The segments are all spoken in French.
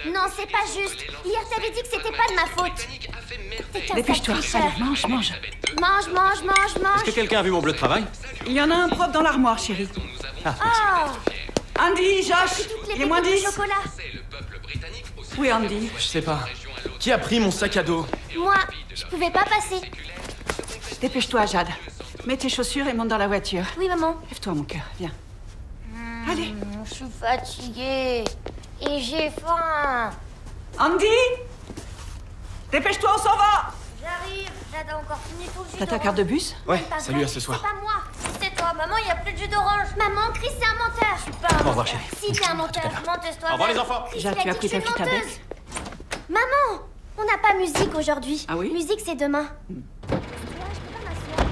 Non, c'est pas juste. Hier, t'avais dit que c'était pas de ma faute. T'es qu'un Dépêche-toi, sale tricheur. allez, mange. Mange. Est-ce que quelqu'un a vu mon bleu de travail? Il y en a un propre dans l'armoire, chérie. Oh, Andy, Josh, toutes les il est moins pépites 10. de chocolat. Oui, Andy. Je sais pas. Qui a pris mon sac à dos? Moi, je pouvais pas passer. Dépêche-toi, Jade. Mets tes chaussures et monte dans la voiture. Oui, maman. Lève-toi, mon cœur, viens. Allez. Je suis fatiguée. Et j'ai faim. Andy! Dépêche-toi, on s'en va! J'arrive. J'avais encore fini tout le jus T'as ta d'orange. carte de bus? Ouais, C'est pas salut, vrai, à ce soir. C'est pas moi. C'est toi. Maman, il y a plus de jus d'orange. Maman, Chris, c'est un menteur. Je suis pas un menteur. Au revoir, chérie. Si t'es un menteur, menteuse-toi. Au revoir, les enfants. Chris, Jade, il a tu as dit pris que je ta suis fille à menteuse. bec? Maman, on n'a pas musique aujourd'hui. Ah oui? Musique, c'est demain. Je peux pas m'asseoir.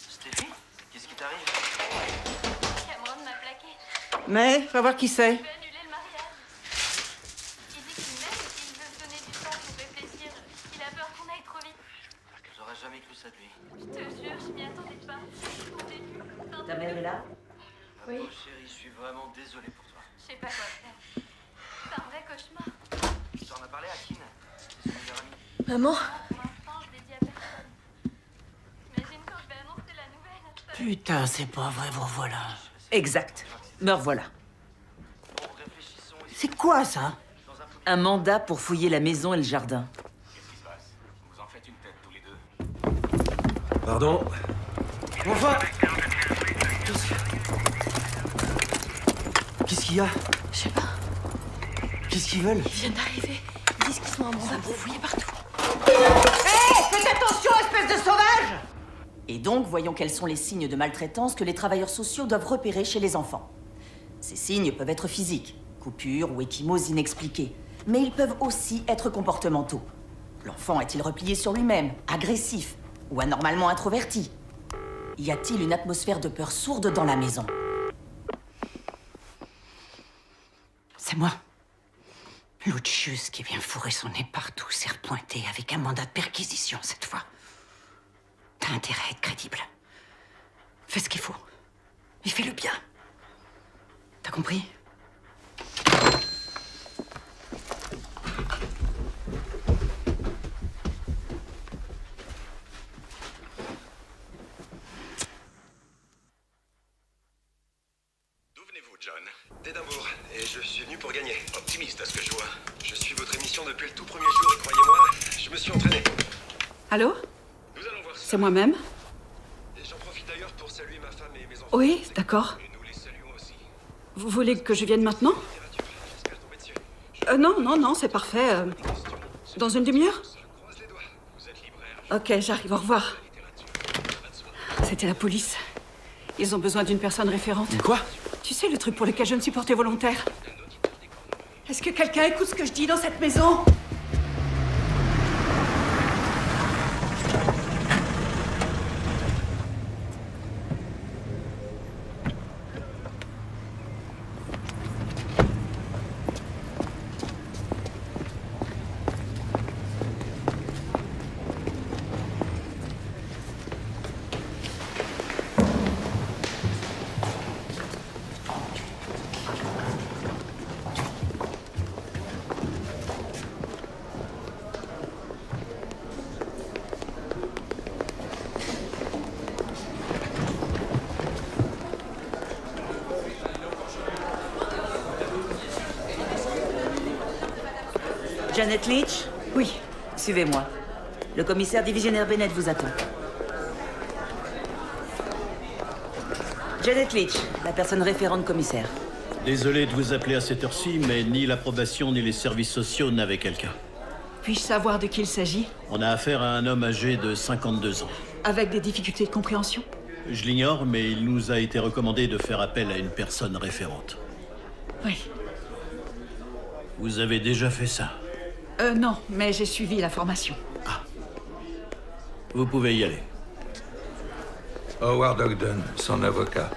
Stéphie, qu'est-ce qui t'arrive? Cameron m'a plaqué. Mais, va voir qui c'est. Il veut annuler le mariage. Il dit qu'il m'aime et qu'il veut se donner du temps pour réfléchir. Il a peur qu'on aille trop vite. J'aurais jamais cru ça de lui. Je te jure, je m'y attendais pas. Au début, quand Ta mère est là? Ma pauvre chérie, je suis vraiment désolé pour toi. je sais pas quoi faire. C'est un vrai cauchemar. Tu en as parlé à Keane? C'est son meilleur ami. Maman? Pour l'instant, je l'ai dit à personne. T'imagines quand je vais annoncer la nouvelle? Putain, c'est pas vrai, vous voilà. Exact. Me revoilà. Bon, réfléchissons ici. C'est quoi, ça? Un mandat pour fouiller la maison et le jardin. Vous en faites une tête tous les deux. Pardon. Enfin. Qu'est-ce qu'il y a? Je sais pas. Qu'est-ce qu'ils veulent? Ils viennent d'arriver. Ils disent qu'ils sont en mandat pour fouiller partout. Hé! Faites attention, espèce de sauvage! Et donc, voyons quels sont les signes de maltraitance que les travailleurs sociaux doivent repérer chez les enfants. Ces signes peuvent être physiques, coupures ou échymoses inexpliquées, mais ils peuvent aussi être comportementaux. L'enfant est-il replié sur lui-même, agressif ou anormalement introverti? Y a-t-il une atmosphère de peur sourde dans la maison? C'est moi. Lucius qui vient fourrer son nez partout, s'est repointé avec un mandat de perquisition cette fois. T'as intérêt à être crédible. Fais ce qu'il faut. Et fais le bien. T'as compris? D'où venez-vous, John? D'Édimbourg, et je suis venu pour gagner. Optimiste à ce que je vois. Je suis votre émission depuis le tout premier jour et croyez-moi, je me suis entraîné. Allô? Nous allons voir ça. C'est moi-même? Et j'en profite d'ailleurs pour saluer ma femme et mes enfants. Oui, d'accord. Et nous les saluons aussi. Vous voulez que je vienne maintenant? Littérature, j'espère tomber dessus. Non, c'est parfait. Dans une demi-heure? Je croise les doigts. Vous êtes libraire. Ok, j'arrive, au revoir. Littérature, ça va de soi. C'était la police. Ils ont besoin d'une personne référente. Quoi? Tu sais, le truc pour lequel je ne suis portée volontaire. Est-ce que quelqu'un écoute ce que je dis dans cette maison? Janet Leach? Oui. Suivez-moi. Le commissaire divisionnaire Bennett vous attend. Janet Leach, la personne référente commissaire. Désolé de vous appeler à cette heure-ci, mais ni la probation ni les services sociaux n'avaient quelqu'un. Puis-je savoir de qui il s'agit? On a affaire à un homme âgé de 52 ans. Avec des difficultés de compréhension? Je l'ignore, mais il nous a été recommandé de faire appel à une personne référente. Oui. Vous avez déjà fait ça? Non, mais j'ai suivi la formation. Vous pouvez y aller. Howard Ogden, son avocat.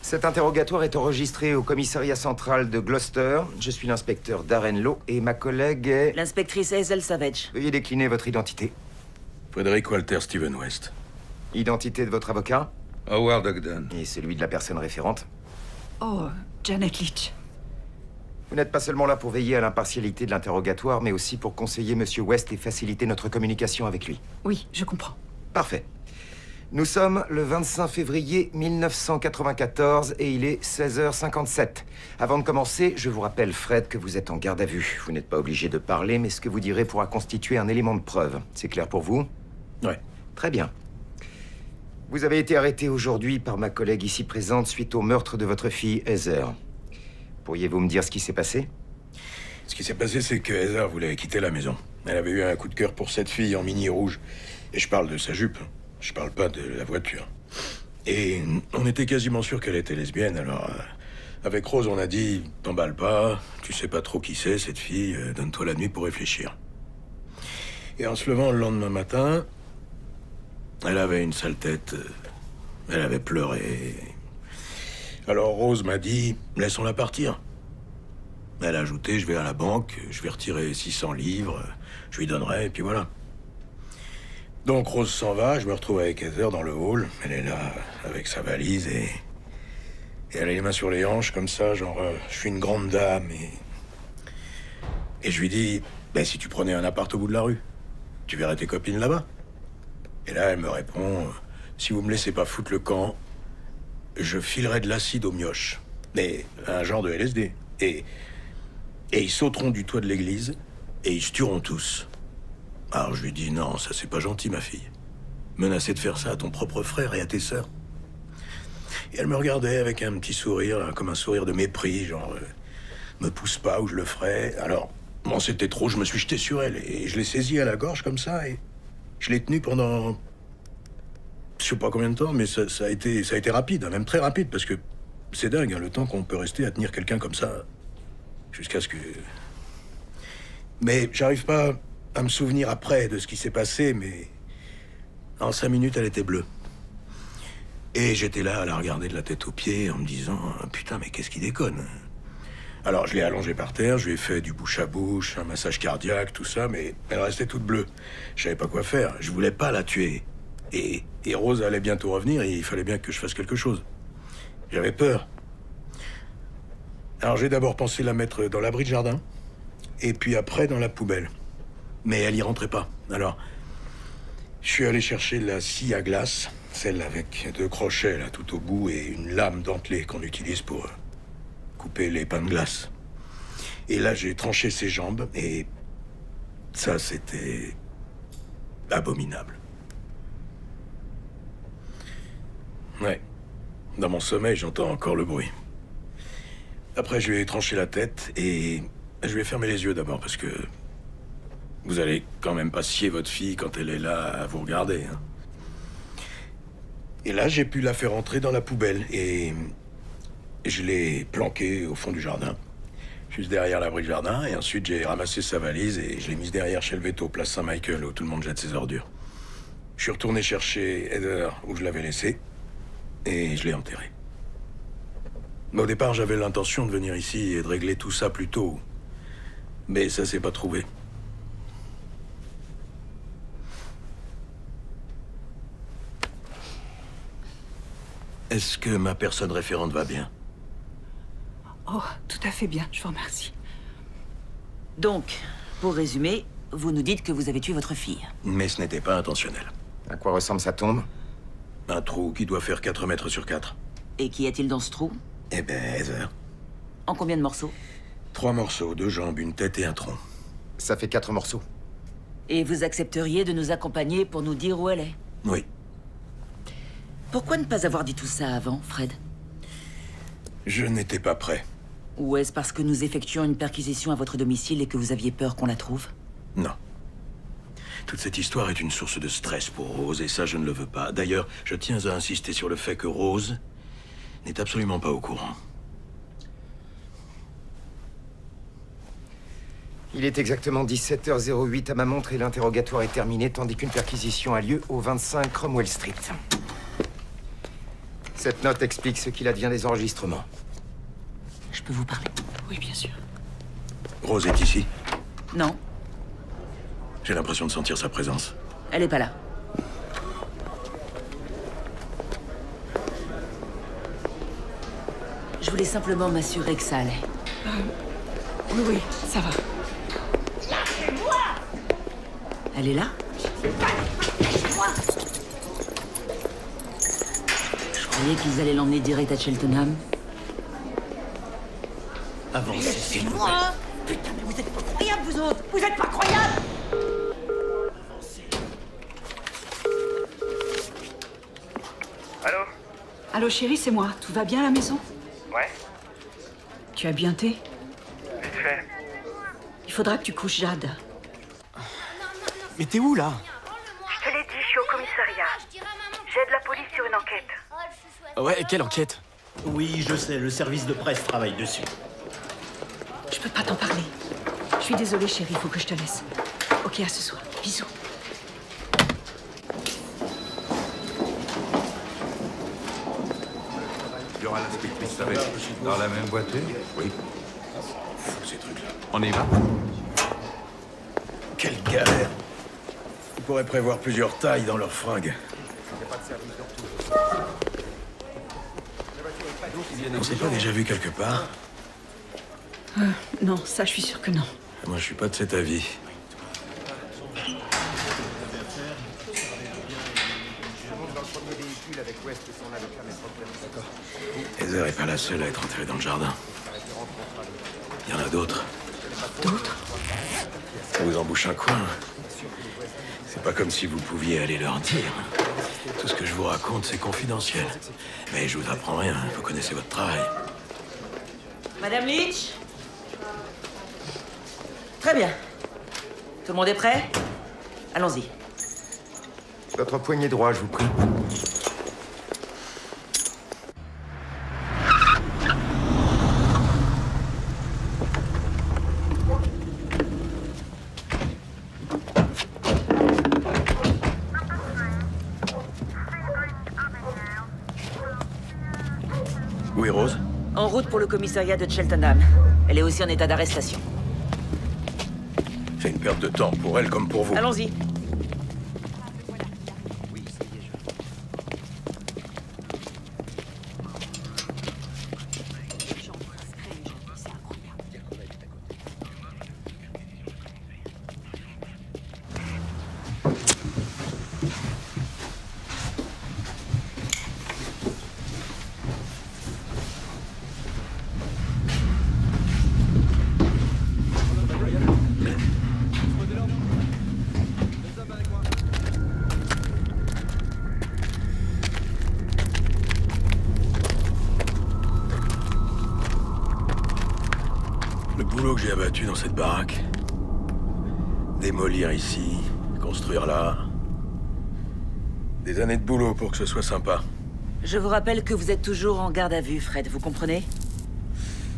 Cet interrogatoire est enregistré au commissariat central de Gloucester. Je suis l'inspecteur Darren Lowe et ma collègue est... L'inspectrice Hazel Savage. Veuillez décliner votre identité. Frédéric Walter Steven West. Identité de votre avocat Howard Ogden. et celui de la personne référente. Oh, Janet Leach. Vous n'êtes pas seulement là pour veiller à l'impartialité de l'interrogatoire, mais aussi pour conseiller Monsieur West et faciliter notre communication avec lui. Oui, je comprends. Parfait. Nous sommes le 25 février 1994 et il est 16h57. Avant de commencer, je vous rappelle, Fred, que vous êtes en garde à vue. Vous n'êtes pas obligé de parler, mais ce que vous direz pourra constituer un élément de preuve. C'est clair pour vous? Ouais. Très bien. Vous avez été arrêté aujourd'hui par ma collègue ici présente suite au meurtre de votre fille, Heather. Pourriez-vous me dire ce qui s'est passé? Ce qui s'est passé, c'est que Heather voulait quitter la maison. Elle avait eu un coup de cœur pour cette fille en mini rouge. Et je parle de sa jupe. Je parle pas de la voiture. Et on était quasiment sûr qu'elle était lesbienne, alors... avec Rose, on a dit, t'emballe pas, tu sais pas trop qui c'est, cette fille, donne-toi la nuit pour réfléchir. Et en se levant le lendemain matin, elle avait une sale tête, elle avait pleuré. Alors Rose m'a dit, laissons-la partir. Elle a ajouté, je vais à la banque, je vais retirer 600 livres, je lui donnerai, et puis voilà. Donc Rose s'en va, je me retrouve avec Heather dans le hall. Elle est là, avec sa valise, et elle a les mains sur les hanches, comme ça, genre, je suis une grande dame, et je lui dis, ben, si tu prenais un appart au bout de la rue, tu verrais tes copines là-bas. Et là, elle me répond, si vous me laissez pas foutre le camp, je filerai de l'acide aux mioches. Mais un genre de LSD. Et ils sauteront du toit de l'église, et ils se tueront tous. Alors je lui dis, non, ça c'est pas gentil, ma fille. Menacer de faire ça à ton propre frère et à tes sœurs. Et elle me regardait avec un petit sourire, là, comme un sourire de mépris, genre, me pousse pas ou je le ferai. Alors, bon, c'était trop, je me suis jeté sur elle et je l'ai saisie à la gorge comme ça et je l'ai tenue pendant... je sais pas combien de temps, mais ça a été rapide, hein, même très rapide, parce que c'est dingue, hein, le temps qu'on peut rester à tenir quelqu'un comme ça, jusqu'à ce que... Mais j'arrive pas à me souvenir après de ce qui s'est passé, mais en 5 minutes, elle était bleue. Et j'étais là à la regarder de la tête aux pieds en me disant « Putain, mais qu'est-ce qui déconne ?» Alors, je l'ai allongée par terre, je lui ai fait du bouche à bouche, un massage cardiaque, tout ça, mais elle restait toute bleue. Je savais pas quoi faire, je voulais pas la tuer. Et Rose allait bientôt revenir et il fallait bien que je fasse quelque chose. J'avais peur. Alors, j'ai d'abord pensé la mettre dans l'abri de jardin, et puis après dans la poubelle. Mais elle y rentrait pas. Alors, je suis allé chercher la scie à glace, celle avec 2 crochets là tout au bout et une lame dentelée qu'on utilise pour couper les pains de glace. Et là, j'ai tranché ses jambes et ça, c'était abominable. Ouais. Dans mon sommeil, j'entends encore le bruit. Après, je lui ai tranché la tête et je lui ai fermé les yeux d'abord parce que vous allez quand même pas scier votre fille quand elle est là à vous regarder, hein. Et là, j'ai pu la faire entrer dans la poubelle et je l'ai planquée au fond du jardin, juste derrière l'abri de jardin. Et ensuite, j'ai ramassé sa valise et je l'ai mise derrière chez le Veto, place Saint-Michael, où tout le monde jette ses ordures. Je suis retourné chercher Heather où je l'avais laissée et je l'ai enterrée. Mais au départ, j'avais l'intention de venir ici et de régler tout ça plus tôt. Mais ça s'est pas trouvé. Est-ce que ma personne référente va bien? Oh, tout à fait bien, je vous remercie. Donc, pour résumer, vous nous dites que vous avez tué votre fille. Mais ce n'était pas intentionnel. À quoi ressemble sa tombe? Un trou qui doit faire 4 mètres sur 4. Et qu'y a-t-il dans ce trou? Eh ben, Heather. En combien de morceaux? 3 morceaux, 2 jambes, une tête et un tronc. Ça fait 4 morceaux. Et vous accepteriez de nous accompagner pour nous dire où elle est? Oui. Pourquoi ne pas avoir dit tout ça avant, Fred? Je n'étais pas prêt. Ou est-ce parce que nous effectuons une perquisition à votre domicile et que vous aviez peur qu'on la trouve? Non. Toute cette histoire est une source de stress pour Rose, et ça, je ne le veux pas. D'ailleurs, je tiens à insister sur le fait que Rose n'est absolument pas au courant. Il est exactement 17h08 à ma montre et l'interrogatoire est terminé, tandis qu'une perquisition a lieu au 25 Cromwell Street. Cette note explique ce qu'il advient des enregistrements. Je peux vous parler? Oui, bien sûr. Rose est ici? Non, J'ai l'impression de sentir sa présence. elle est pas là. Je voulais simplement m'assurer que ça allait. Oui, ça va. Elle est là? Je croyais qu'ils allaient l'emmener direct à Cheltenham. Avancez, s'il vous plaît. Moi Putain, mais vous êtes pas croyables, vous autres! Vous êtes pas croyables! Allô? Allô, chérie, c'est moi. Tout va bien à la maison? Ouais? Tu as bien thé? Vite fait. Il faudra que tu couches Jade. Mais t'es où, là? Je te l'ai dit, je suis au commissariat. J'aide la police sur une enquête. Ouais, quelle enquête? Oui, je sais, le service de presse travaille dessus. Je peux pas t'en parler. Je suis désolée, chérie, il faut que je te laisse. Ok, à ce soir. Bisous. Il y aura l'inspectrice avec. Dans la même voiture? Oui. Fou, ces trucs-là. On y va? Quelle galère! Ils pourraient prévoir plusieurs tailles dans leurs fringues. On s'est pas déjà vu quelque part? Non, ça, je suis sûre que non. Moi, je suis pas de cet avis. Heather est pas la seule à être enterrée dans le jardin. Il y en a d'autres. D'autres? Ça vous embouche un coin. C'est pas comme si vous pouviez aller leur dire. Tout ce que je vous raconte, c'est confidentiel. Mais je vous apprends rien, vous connaissez votre travail. Madame Leach? Très bien. Tout le monde est prêt? Allons-y. Votre poignet droit, je vous prie. Où est Rose? En route pour le commissariat de Cheltenham. Elle est aussi en état d'arrestation. C'est une perte de temps pour elle comme pour vous. Allons-y. Le boulot que j'ai abattu dans cette baraque. Démolir ici, construire là. Des années de boulot pour que ce soit sympa. Je vous rappelle que vous êtes toujours en garde à vue, Fred, vous comprenez?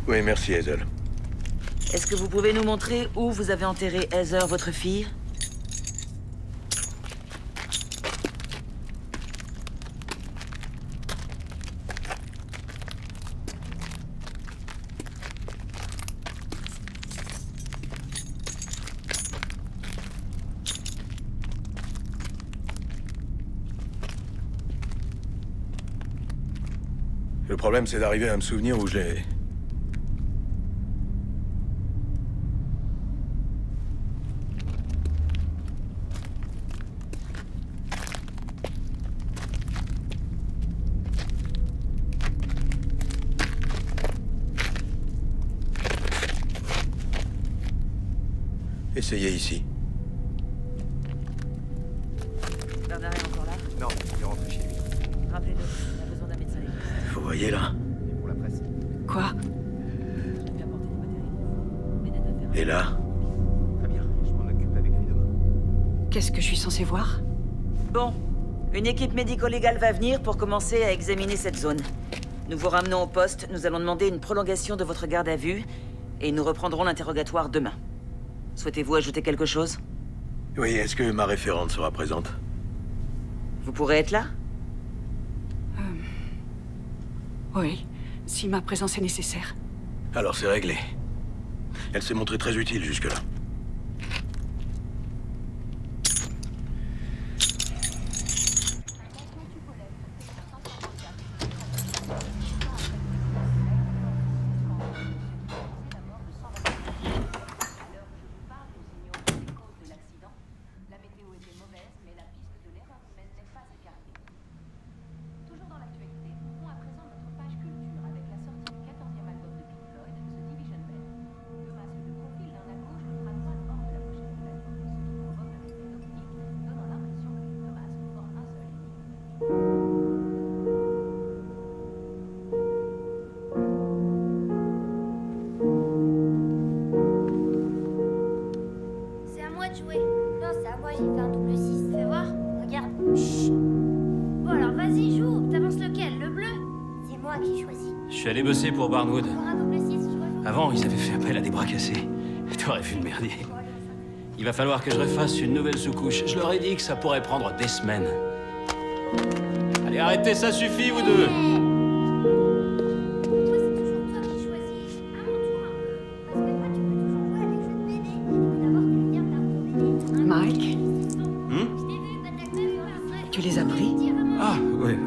Oui, merci, Hazel. Est-ce que vous pouvez nous montrer où vous avez enterré Heather, votre fille? Le problème, c'est d'arriver à me souvenir où j'ai... Essayez ici. Bernard est encore là? Non, il est rentré chez lui. Rappelez-le, on a besoin d'un médecin légiste. Vous voyez là? Pour la presse. Quoi? Et là? Très bien, je m'en occupe avec lui demain. Qu'est-ce que je suis censée voir? Bon, une équipe médico-légale va venir pour commencer à examiner cette zone. Nous vous ramenons au poste, nous allons demander une prolongation de votre garde à vue, et nous reprendrons l'interrogatoire demain. Souhaitez-vous ajouter quelque chose? Oui, est-ce que ma référente sera présente? Vous pourrez être là? Oui, si ma présence est nécessaire. Alors c'est réglé. Elle s'est montrée très utile jusque-là. C'est à moi de jouer. Non, c'est à moi, j'ai fait un double 6. Fais voir. Regarde. Chut. Bon, alors vas-y, joue. T'avances lequel? Le bleu? C'est moi qui choisis. Je suis allé bosser pour Barnwood. Pour un double 6, je rejoue. Avant, ils avaient fait appel à des bras cassés. T'aurais vu le merdier. Il va falloir que je refasse une nouvelle sous-couche. Je leur ai dit que ça pourrait prendre des semaines. Allez, arrêtez, ça suffit, vous deux! Moi, c'est toujours toi qui choisis. À mon tour un peu. Parce que toi, tu peux toujours jouer avec jeux de bébé. Et puis d'abord, tu viens faire ton bébé. Mike, Je t'ai vu, pas ta même après. tu les as pris? Ah, ouais.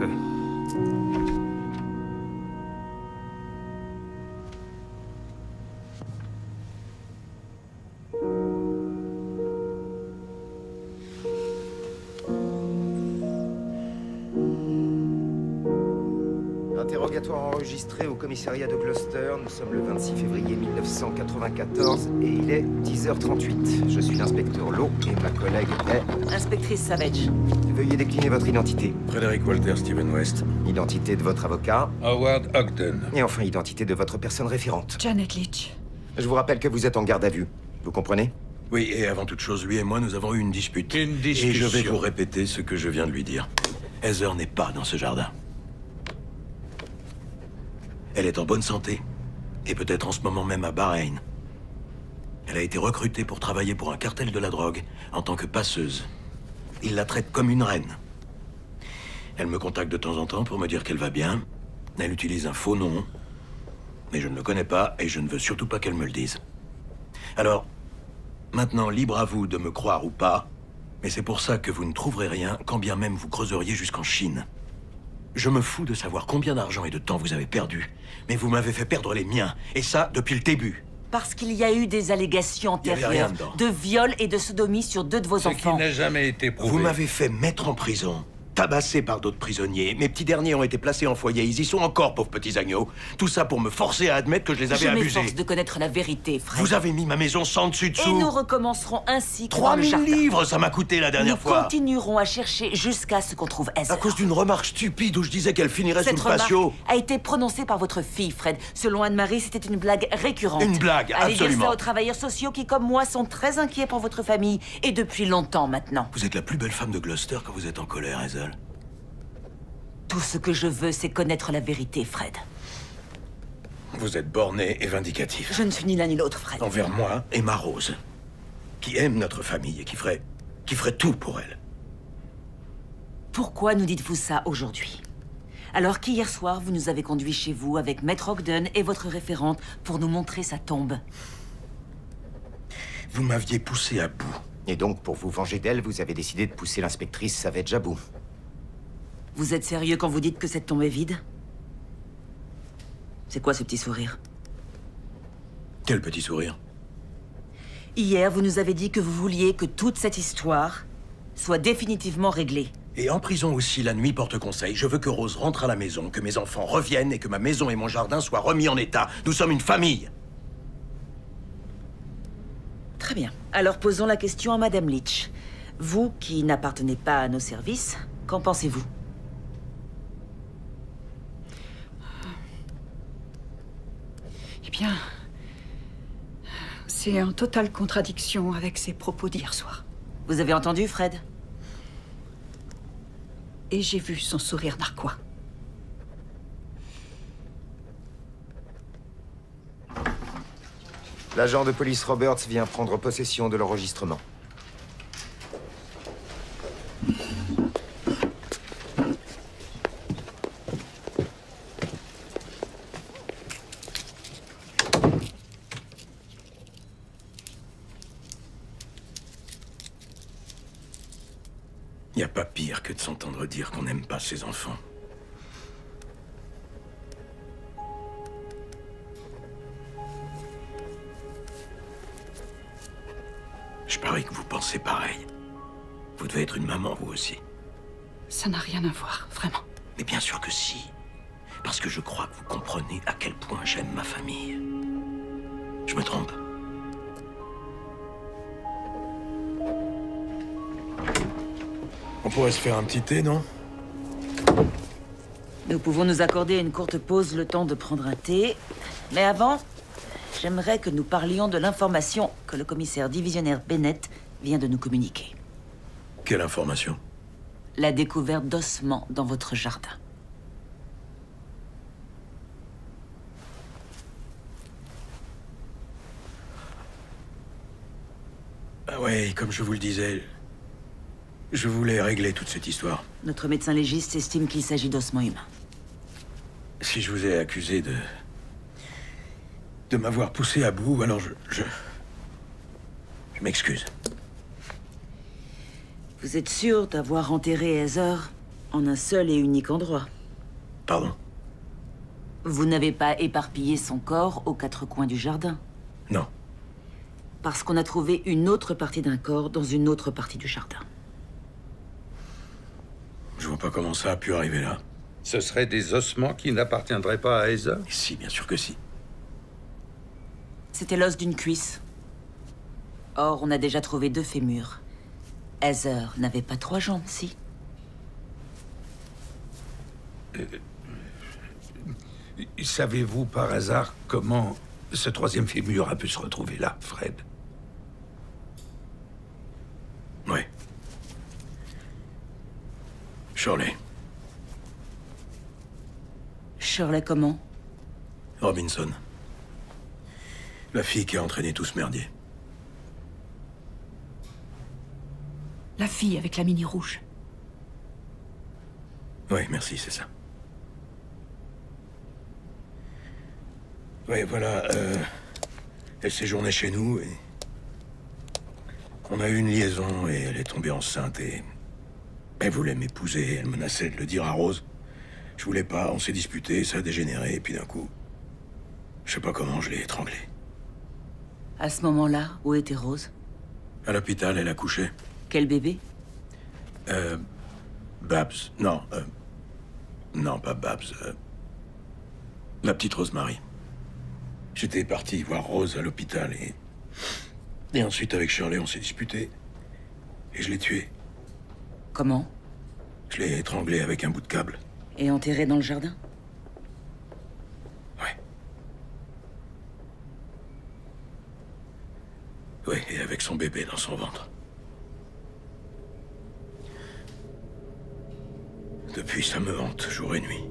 Interrogatoire enregistré au commissariat de Gloucester. Nous sommes le 26 février 1994 et il est 10h38. Je suis l'inspecteur Lowe et ma collègue est... Inspectrice Savage. Veuillez décliner votre identité. Frédéric Walter Steven West. Identité de votre avocat. Howard Ogden. Et enfin, identité de votre personne référente. Janet Leach. Je vous rappelle que vous êtes en garde à vue. Vous comprenez? Oui, et avant toute chose, lui et moi, nous avons eu une dispute. Une Et je vais discussion. vous répéter ce que je viens de lui dire. Heather n'est pas dans ce jardin. Elle est en bonne santé. Et peut-être en ce moment même à Bahreïn. Elle a été recrutée pour travailler pour un cartel de la drogue en tant que passeuse. Il la traite comme une reine. Elle me contacte de temps en temps pour me dire qu'elle va bien. Elle utilise un faux nom. Mais je ne le connais pas et je ne veux surtout pas qu'elle me le dise. Alors, maintenant, libre à vous de me croire ou pas, mais c'est pour ça que vous ne trouverez rien, quand bien même vous creuseriez jusqu'en Chine. Je me fous de savoir combien d'argent et de temps vous avez perdu, mais vous m'avez fait perdre les miens, et ça depuis le début. Parce qu'il y a eu des allégations Il y avait rien antérieures dedans. de viol et de sodomie sur 2 de vos Ce qui enfants. n'a jamais été prouvé. Vous m'avez fait mettre en prison, tabassé par d'autres prisonniers. Mes petits derniers ont été placés en foyer, ils y sont encore, pauvres petits agneaux. Tout ça pour me forcer à admettre que je les avais Je abusés. m'efforce de connaître la vérité, Fred. Vous avez mis ma maison sans Et dessus-dessous. nous recommencerons ainsi que dans le 3000 jardin. livres, ça m'a coûté la dernière Nous fois. continuerons à chercher jusqu'à ce qu'on trouve Heather. À cause d'une remarque stupide où je disais qu'elle finirait Cette sous le patio. remarque a été prononcée par votre fille, Fred. Selon Anne-Marie, c'était une blague récurrente. Une blague, Allez dire absolument. ça aux travailleurs sociaux qui, comme moi, sont très inquiets pour votre famille, et depuis longtemps maintenant. Vous êtes la plus belle femme de Gloucester quand vous êtes en colère, Hazel. Tout ce que je veux, c'est connaître la vérité, Fred. Vous êtes borné et vindicatif. Je ne suis ni l'un ni l'autre, Fred. Envers moi et ma Rose, qui aime notre famille et qui ferait tout pour elle. Pourquoi nous dites-vous ça aujourd'hui? Alors qu'hier soir, vous nous avez conduits chez vous avec Maître Ogden et votre référente pour nous montrer sa tombe. Vous m'aviez poussé à bout. Et donc, pour vous venger d'elle, vous avez décidé de pousser l'inspectrice Savage à bout. Vous êtes sérieux quand vous dites que cette tombe est vide? C'est quoi ce petit sourire? Quel petit sourire. Hier, vous nous avez dit que vous vouliez que toute cette histoire soit définitivement réglée. Et en prison aussi, la nuit porte conseil. Je veux que Rose rentre à la maison, que mes enfants reviennent et que ma maison et mon jardin soient remis en état. Nous sommes une famille. Très bien. Alors posons la question à Madame Leach. Vous, qui n'appartenez pas à nos services, qu'en pensez-vous? Eh bien, C'est en totale contradiction avec ses propos d'hier soir. Vous avez entendu, Fred? Et j'ai vu son sourire narquois. L'agent de police Roberts vient prendre possession de l'enregistrement. Il n'y a pas pire que de s'entendre dire qu'on n'aime pas ses enfants. Je parie que vous pensez pareil. Vous devez être une maman, vous aussi. Ça n'a rien à voir, vraiment. Mais bien sûr que si. Parce que je crois que vous comprenez à quel point j'aime ma famille. Je me trompe? On pourrait se faire un petit thé, non? Nous pouvons nous accorder une courte pause, le temps de prendre un thé. Mais avant, j'aimerais que nous parlions de l'information que le commissaire divisionnaire Bennett vient de nous communiquer. Quelle information? La découverte d'ossements dans votre jardin. Ah ouais, comme je vous le disais, je voulais régler toute cette histoire. Notre médecin légiste estime qu'il s'agit d'ossements humains. Si je vous ai accusé de m'avoir poussé à bout, alors je m'excuse. Vous êtes sûr d'avoir enterré Heather en un seul et unique endroit? Pardon? Vous n'avez pas éparpillé son corps aux quatre coins du jardin? Non. Parce qu'on a trouvé une autre partie d'un corps dans une autre partie du jardin. Je vois pas comment ça a pu arriver là. Ce seraient des ossements qui n'appartiendraient pas à Heather? Si, bien sûr que si. C'était l'os d'une cuisse. Or, on a déjà trouvé 2 fémurs. Heather n'avait pas 3 jambes, si? Savez-vous par hasard comment ce 3e fémur a pu se retrouver là, Fred? Ouais. Shirley. Shirley comment? Robinson. La fille qui a entraîné tout ce merdier. La fille avec la mini rouge. Oui, merci, c'est ça. Oui, voilà, elle séjournait chez nous et... On a eu une liaison et elle est tombée enceinte et... Elle voulait m'épouser, elle menaçait de le dire à Rose. Je voulais pas, on s'est disputé, ça a dégénéré et puis d'un coup... Je sais pas comment je l'ai étranglée. À ce moment-là, où était Rose? À l'hôpital, elle a couché. Quel bébé? Babs. Non, non, pas Babs. La petite Rosemary. J'étais parti voir Rose à l'hôpital et ensuite avec Shirley, on s'est disputé. Et je l'ai tuée. Comment? Je l'ai étranglée avec un bout de câble. Et enterré dans le jardin? Ouais. Ouais, et avec son bébé dans son ventre. Depuis, ça me hante, jour et nuit.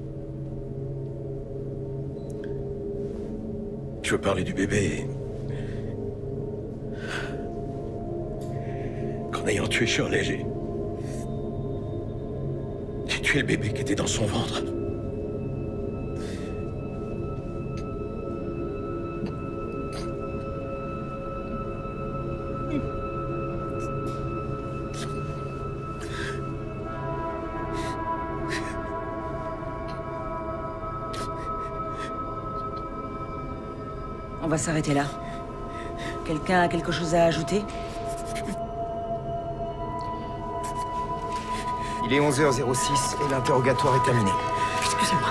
Je veux parler du bébé. Qu'en ayant tué Shirley, j'ai tué le bébé qui était dans son ventre. On va s'arrêter là. Quelqu'un a quelque chose à ajouter? Il est 11h06 et l'interrogatoire est terminé. Excusez-moi.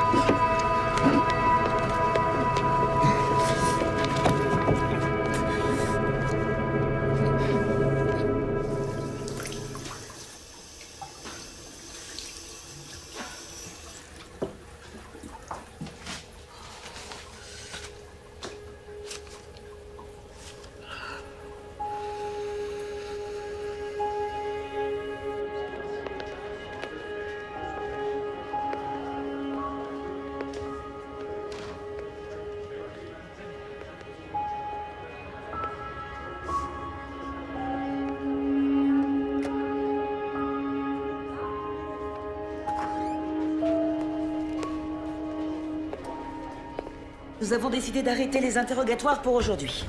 Nous avons décidé d'arrêter les interrogatoires pour aujourd'hui.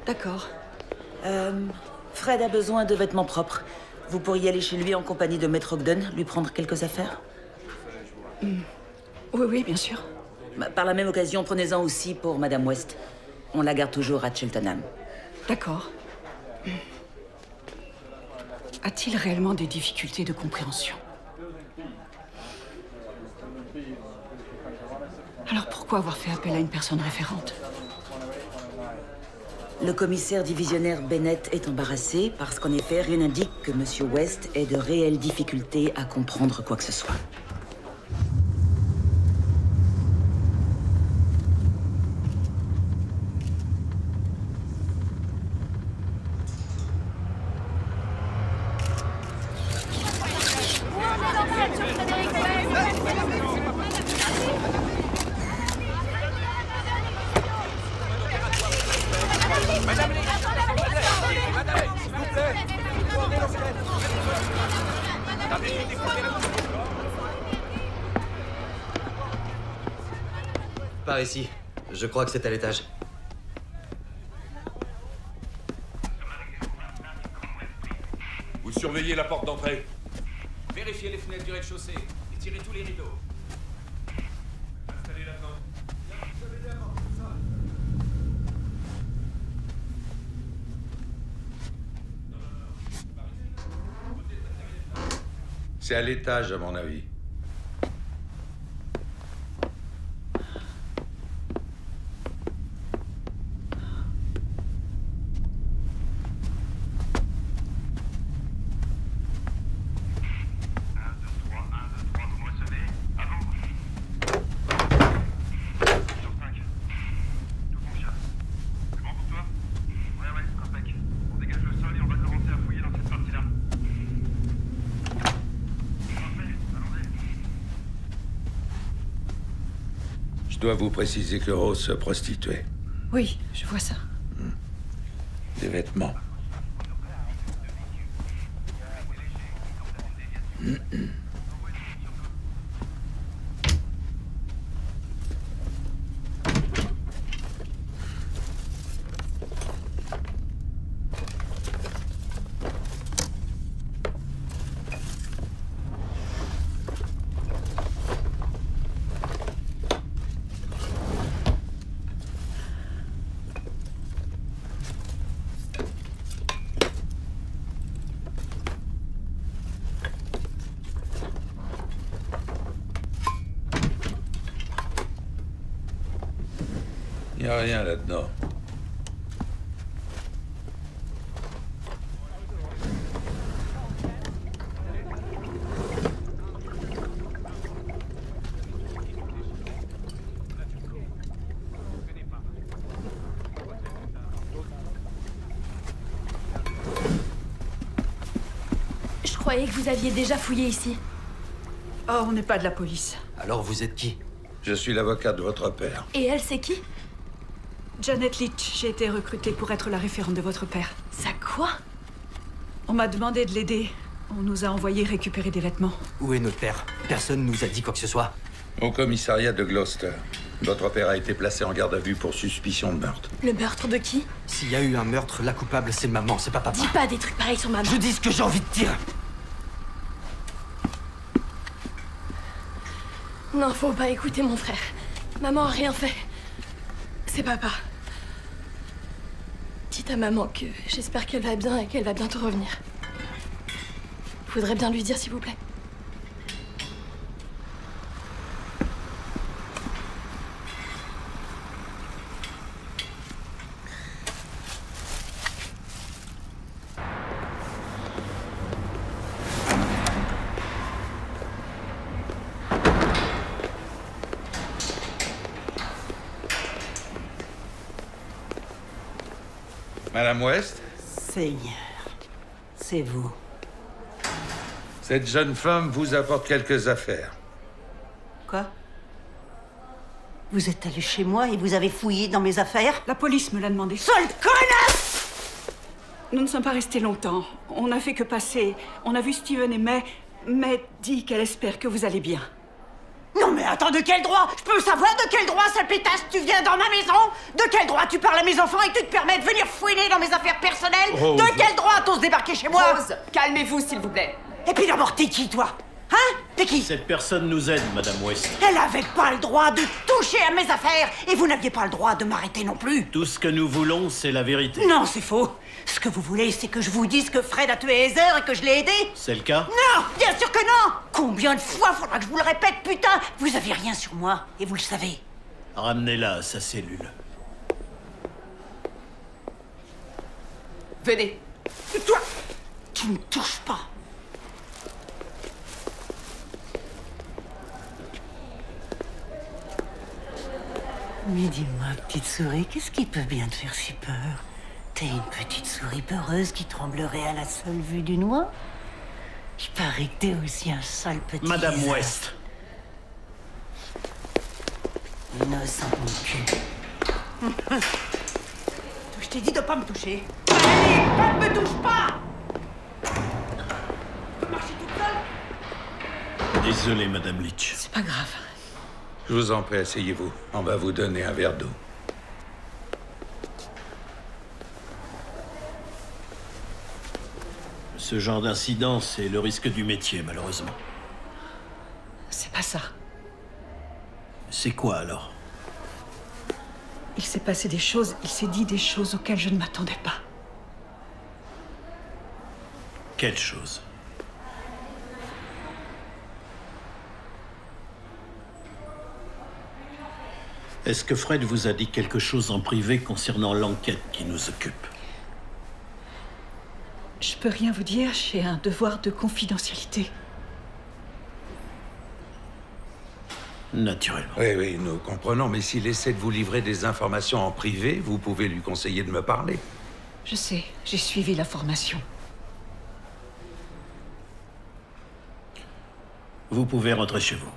D'accord. Fred a besoin de vêtements propres. Vous pourriez aller chez lui en compagnie de Maître Ogden, lui prendre quelques affaires? Oui, bien sûr. Par la même occasion, prenez-en aussi pour Madame West. On la garde toujours à Cheltenham. D'accord. A-t-il réellement des difficultés de compréhension? Alors pourquoi avoir fait appel à une personne référente? Le commissaire divisionnaire Bennett est embarrassé parce qu'en effet, rien n'indique que Monsieur West ait de réelles difficultés à comprendre quoi que ce soit. Par ici. Je crois que c'est à l'étage. Vous surveillez la porte d'entrée. Vérifiez les fenêtres du rez-de-chaussée et tirez tous les rideaux. Installez la tente. C'est à l'étage, à mon avis. Je dois vous préciser que Rose se prostituait. Oui, je vois ça. Des vêtements. Il n'y a rien là-dedans. Je croyais que vous aviez déjà fouillé ici. Oh, on n'est pas de la police. Alors vous êtes qui? Je suis l'avocat de votre père. Et elle, c'est qui? Janet Leach, j'ai été recrutée pour être la référente de votre père. Ça quoi? On m'a demandé de l'aider. On nous a envoyé récupérer des vêtements. Où est notre père? Personne nous a dit quoi que ce soit. Au commissariat de Gloucester. Votre père a été placé en garde à vue pour suspicion de meurtre. Le meurtre de qui? S'il y a eu un meurtre, la coupable, c'est maman, c'est pas papa. Dis pas des trucs pareils sur maman. Je dis ce que j'ai envie de dire. Non, faut pas écouter mon frère. Maman a rien fait. C'est papa. Dites à maman que j'espère qu'elle va bien et qu'elle va bientôt revenir. Faudrait bien lui dire, s'il vous plaît. Madame West, Seigneur, c'est vous. cette jeune femme vous apporte quelques affaires. Quoi? Vous êtes allé chez moi et vous avez fouillé dans mes affaires? La police me l'a demandé. Sale connasse! Nous ne sommes pas restés longtemps. On n'a fait que passer. On a vu Steven et May. May dit qu'elle espère que vous allez bien. Non mais attends, de quel droit? Je peux savoir de quel droit, sale pétasse, tu viens dans ma maison? De quel droit tu parles à mes enfants et que tu te permets de venir fouiner dans mes affaires personnelles? Rose. De quel droit t'oses débarquer chez moi? Rose, calmez-vous, s'il vous plaît. Et puis d'abord, t'es qui, toi? Hein? T'es qui? Cette personne nous aide, Madame West. Elle avait pas le droit de toucher à mes affaires et vous n'aviez pas le droit de m'arrêter non plus. Tout ce que nous voulons, c'est la vérité. Non, c'est faux. Ce que vous voulez, c'est que je vous dise que Fred a tué Heather et que je l'ai aidé? C'est le cas? Non, bien sûr que non. Combien de fois faudra que je vous le répète, putain? Vous avez rien sur moi et vous le savez. Ramenez-la à sa cellule. Venez. Et toi, tu ne touches pas. Mais dis-moi, petite souris, qu'est-ce qui peut bien te faire si peur? T'es une petite souris peureuse qui tremblerait à la seule vue d'une oie? Il paraît que t'es aussi un sale petit... Madame lézard. West. Innocent, mon cul. Je t'ai dit de pas me toucher. Allez, ne me touche pas! Marchez toute seule? Désolé, Madame Leach. C'est pas grave. Je vous en prie, asseyez-vous. On va vous donner un verre d'eau. Ce genre d'incident, c'est le risque du métier, malheureusement. C'est pas ça. C'est quoi, alors? Il s'est passé des choses, il s'est dit des choses auxquelles je ne m'attendais pas. Quelle chose? Est-ce que Fred vous a dit quelque chose en privé concernant l'enquête qui nous occupe? Je peux rien vous dire, j'ai un devoir de confidentialité. Naturellement. Oui, nous comprenons, mais s'il essaie de vous livrer des informations en privé, vous pouvez lui conseiller de me parler. Je sais, j'ai suivi la formation. Vous pouvez rentrer chez vous.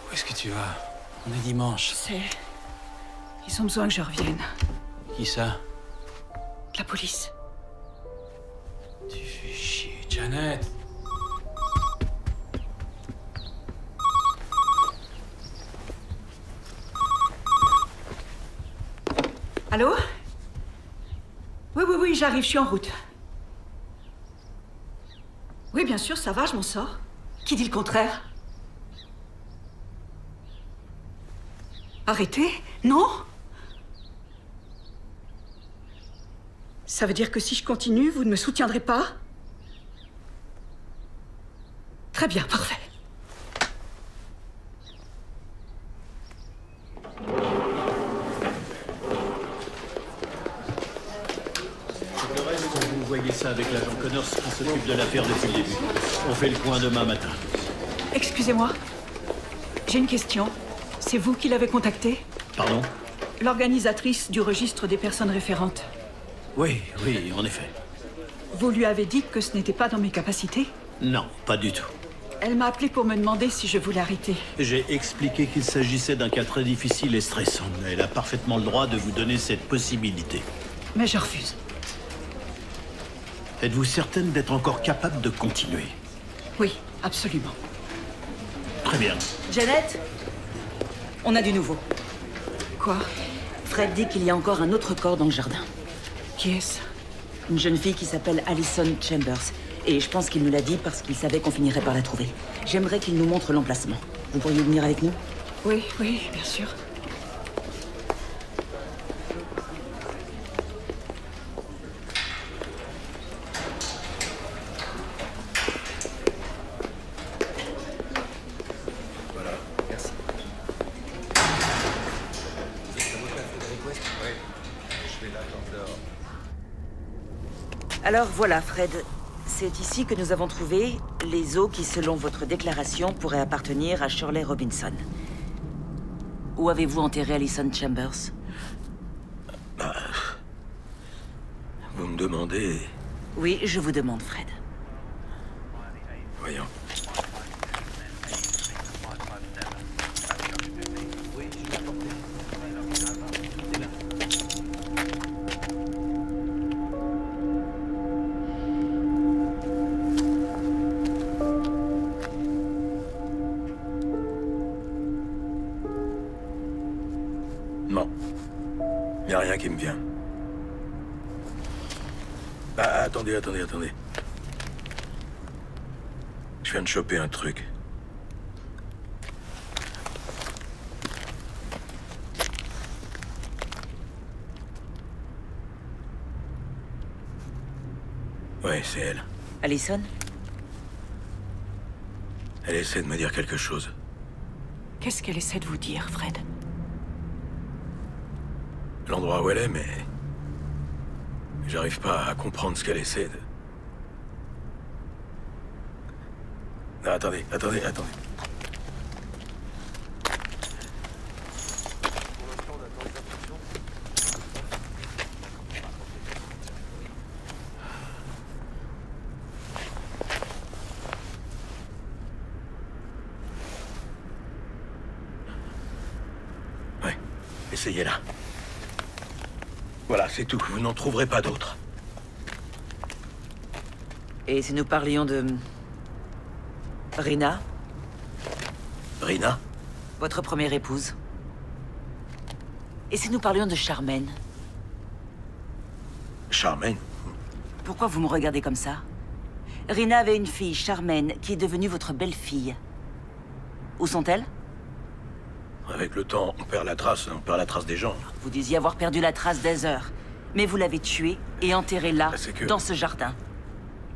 Où est-ce que tu vas? On est dimanche. Je sais. Ils ont besoin que je revienne. Qui ça? La police. Tu fais chier, Janet. Allô? Oui, j'arrive, je suis en route. Oui, bien sûr, ça va, je m'en sors. Qui dit le contraire? Arrêtez? Non? Ça veut dire que si je continue, vous ne me soutiendrez pas? Très bien, parfait. Le reste, vous voyez ça avec l'agent Connors qui s'occupe de l'affaire depuis le début. On fait le point demain matin. Excusez-moi, j'ai une question. C'est vous qui l'avez contactée? Pardon? L'organisatrice du registre des personnes référentes. Oui, en effet. Vous lui avez dit que ce n'était pas dans mes capacités? Non, pas du tout. Elle m'a appelé pour me demander si je voulais arrêter. J'ai expliqué qu'il s'agissait d'un cas très difficile et stressant. Elle a parfaitement le droit de vous donner cette possibilité. Mais je refuse. Êtes-vous certaine d'être encore capable de continuer? Oui, absolument. Très bien. Janet, on a du nouveau. Quoi? Fred dit qu'il y a encore un autre corps dans le jardin. Qui est-ce? Une jeune fille qui s'appelle Allison Chambers. Et je pense qu'il nous l'a dit parce qu'il savait qu'on finirait par la trouver. J'aimerais qu'il nous montre l'emplacement. Vous pourriez venir avec nous? Oui, bien sûr. Voilà, merci. C'est votre Frédéric West? Oui. Je vais l'attendre dehors. Alors voilà, Fred. C'est ici que nous avons trouvé les os qui, selon votre déclaration, pourraient appartenir à Shirley Robinson. Où avez-vous enterré Allison Chambers? Vous me demandez... Oui, je vous demande, Fred. Voyons. Non. Il n'y a rien qui me vient. Ah, attendez. Je viens de choper un truc. Ouais, c'est elle. Allison? Elle essaie de me dire quelque chose. Qu'est-ce qu'elle essaie de vous dire, Fred? L'endroit où elle est, mais... J'arrive pas à comprendre ce qu'elle essaie de... Non, attendez. Ouais, essayez-la. Voilà, c'est tout. Vous n'en trouverez pas d'autres. Et si nous parlions de... Rina? Rina? Votre première épouse. Et si nous parlions de Charmaine? Charmaine? Pourquoi vous me regardez comme ça? Rina avait une fille, Charmaine, qui est devenue votre belle-fille. Où sont-elles? Avec le temps, on perd la trace des gens. Vous disiez avoir perdu la trace d'Heather. Mais vous l'avez tuée et enterrée là, dans ce jardin.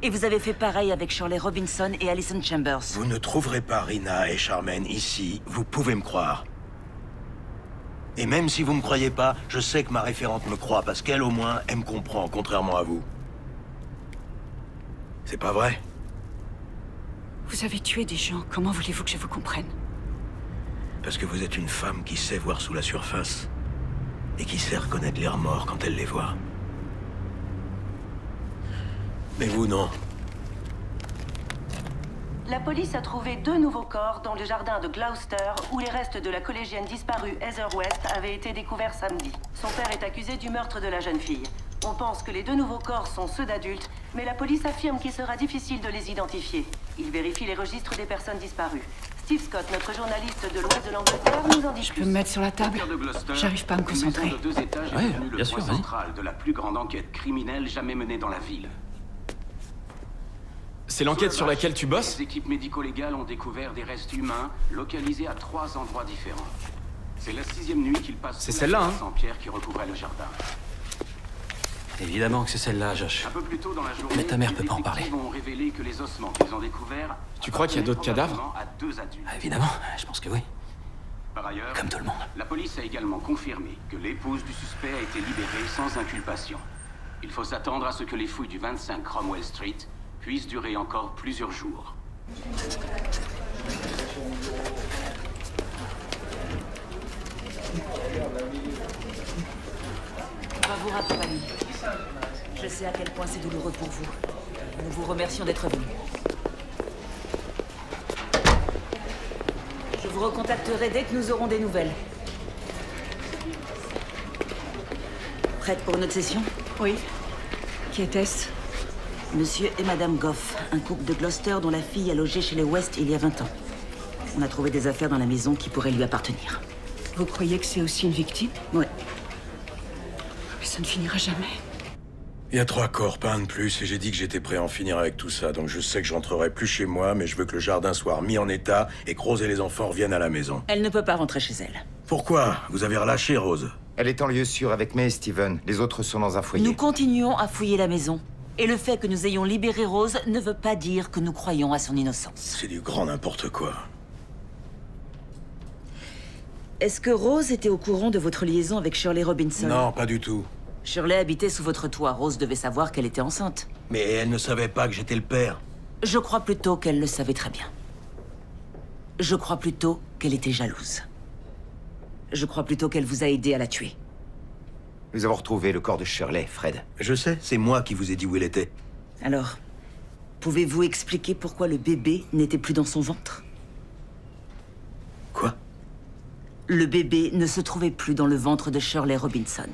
Et vous avez fait pareil avec Shirley Robinson et Allison Chambers. Vous ne trouverez pas Rina et Charmaine ici, vous pouvez me croire. Et même si vous me croyez pas, je sais que ma référente me croit, parce qu'elle au moins, elle me comprend, contrairement à vous. C'est pas vrai? Vous avez tué des gens, comment voulez-vous que je vous comprenne? Parce que vous êtes une femme qui sait voir sous la surface. Et qui sait reconnaître les remords quand elle les voit. Mais vous, non. La police a trouvé 2 nouveaux corps dans le jardin de Gloucester, où les restes de la collégienne disparue Heather West avaient été découverts samedi. Son père est accusé du meurtre de la jeune fille. On pense que les 2 nouveaux corps sont ceux d'adultes, mais la police affirme qu'il sera difficile de les identifier. Il vérifie les registres des personnes disparues. Steve Scott, notre journaliste de l'ouest de l'Angleterre, nous en dit Je peux me mettre sur la table? J'arrive pas à me concentrer. De 2 étages est devenu le point central de la plus grande enquête criminelle jamais menée dans la ville. C'est l'enquête sur laquelle tu bosses? Les équipes médico-légales ont découvert des restes humains localisés à 3 endroits différents. C'est la 6e nuit qu'ils passent. C'est celle-là, hein? Sans pierre qui recouvrait le jardin. Évidemment que c'est celle-là, Josh. Un peu plus tôt dans la journée, Mais ta mère peut pas en parler. les détectives ont révélé que les ossements qu'ils ont découverts. Tu crois qu'il y a d'autres cadavres? À 2 adultes. Ah, évidemment, je pense que oui. Par ailleurs, comme tout le monde. La police a également confirmé que l'épouse du suspect a été libérée sans inculpation. Il faut s'attendre à ce que les fouilles du 25 Cromwell Street puissent durer encore plusieurs jours. On va vous raccompagner. Je sais à quel point c'est douloureux pour vous. Nous vous remercions d'être venus. Je vous recontacterai dès que nous aurons des nouvelles. Prête pour une autre session? Oui. Qui était-ce? Monsieur et Madame Goff, un couple de Gloucester dont la fille a logé chez les West il y a 20 ans. On a trouvé des affaires dans la maison qui pourraient lui appartenir. Vous croyez que c'est aussi une victime? Oui. Mais ça ne finira jamais. Il y a 3 corps, pas un de plus, et j'ai dit que j'étais prêt à en finir avec tout ça, donc je sais que je rentrerai plus chez moi, mais je veux que le jardin soit remis en état et que Rose et les enfants reviennent à la maison. Elle ne peut pas rentrer chez elle. Pourquoi? Vous avez relâché Rose? Elle est en lieu sûr avec May et Steven. Les autres sont dans un foyer. Nous continuons à fouiller la maison. Et le fait que nous ayons libéré Rose ne veut pas dire que nous croyons à son innocence. C'est du grand n'importe quoi. Est-ce que Rose était au courant de votre liaison avec Shirley Robinson? Non, pas du tout. Shirley habitait sous votre toit. Rose devait savoir qu'elle était enceinte. Mais elle ne savait pas que j'étais le père. Je crois plutôt qu'elle le savait très bien. Je crois plutôt qu'elle était jalouse. Je crois plutôt qu'elle vous a aidé à la tuer. Nous avons retrouvé le corps de Shirley, Fred. Je sais, c'est moi qui vous ai dit où elle était. Alors, pouvez-vous expliquer pourquoi le bébé n'était plus dans son ventre? Quoi? Le bébé ne se trouvait plus dans le ventre de Shirley Robinson.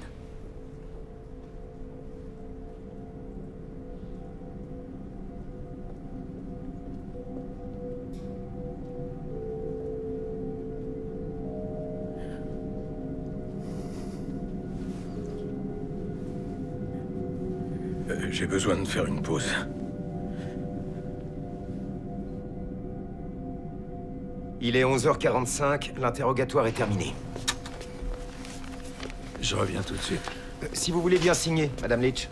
J'ai besoin de faire une pause. Il est 11h45, l'interrogatoire est terminé. Je reviens tout de suite. Si vous voulez bien signer, Madame Leach.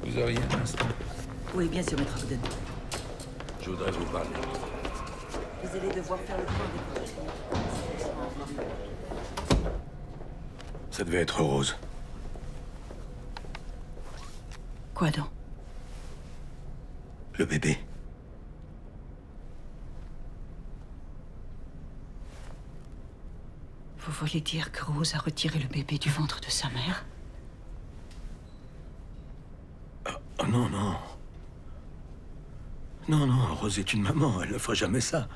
Vous auriez un instant? Oui, bien sûr, Maître Ogden. Je voudrais vous parler. Vous allez devoir faire le point des... Ça devait être Rose. Quoi donc? Le bébé. Vous voulez dire que Rose a retiré le bébé du ventre de sa mère? Oh non, non. Non, non, Rose est une maman, elle ne fera jamais ça.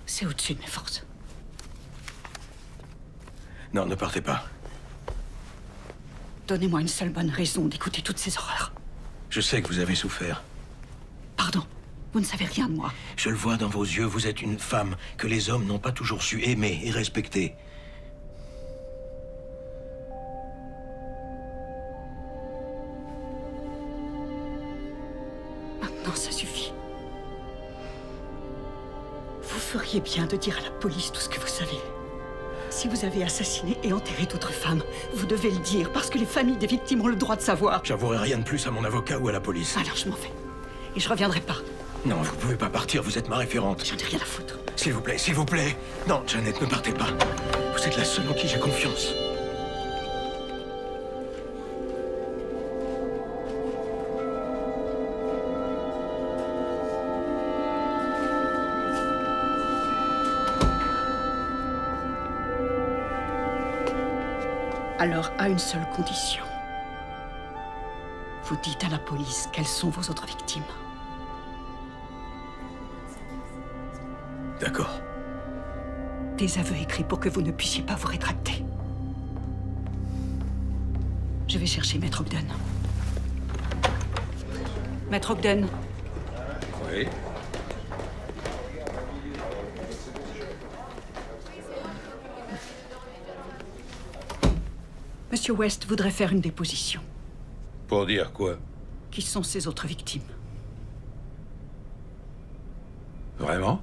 C'est au-dessus de mes forces. Non, ne partez pas. Donnez-moi une seule bonne raison d'écouter toutes ces horreurs. Je sais que vous avez souffert. Pardon, vous ne savez rien de moi. Je le vois dans vos yeux, vous êtes une femme que les hommes n'ont pas toujours su aimer et respecter. Maintenant, ça suffit. Vous feriez bien de dire à la police tout ce que vous savez. Si vous avez assassiné et enterré d'autres femmes, vous devez le dire, parce que les familles des victimes ont le droit de savoir. J'avouerai rien de plus à mon avocat ou à la police. Alors je m'en vais. Et je reviendrai pas. Non, vous pouvez pas partir, vous êtes ma référente. J'en ai rien à foutre. S'il vous plaît, s'il vous plaît. Non, Janet, ne partez pas. Vous êtes la seule en qui j'ai confiance. Alors, à une seule condition. Vous dites à la police quelles sont vos autres victimes. D'accord. Des aveux écrits pour que vous ne puissiez pas vous rétracter. Je vais chercher Maître Ogden. Maître Ogden. Oui. Monsieur West voudrait faire une déposition. Pour dire quoi? Qui sont ces autres victimes? Vraiment?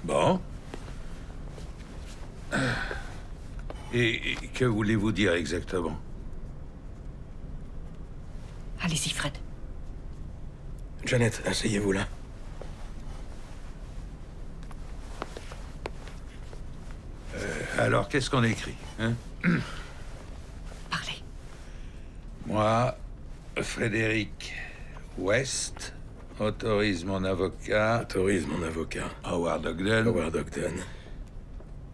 Bon. Et que voulez-vous dire exactement? Allez-y, Fred. Janet, asseyez-vous là. Alors, qu'est-ce qu'on écrit, hein? Parlez. Moi, Frédéric West, autorise mon avocat... Howard Ogden...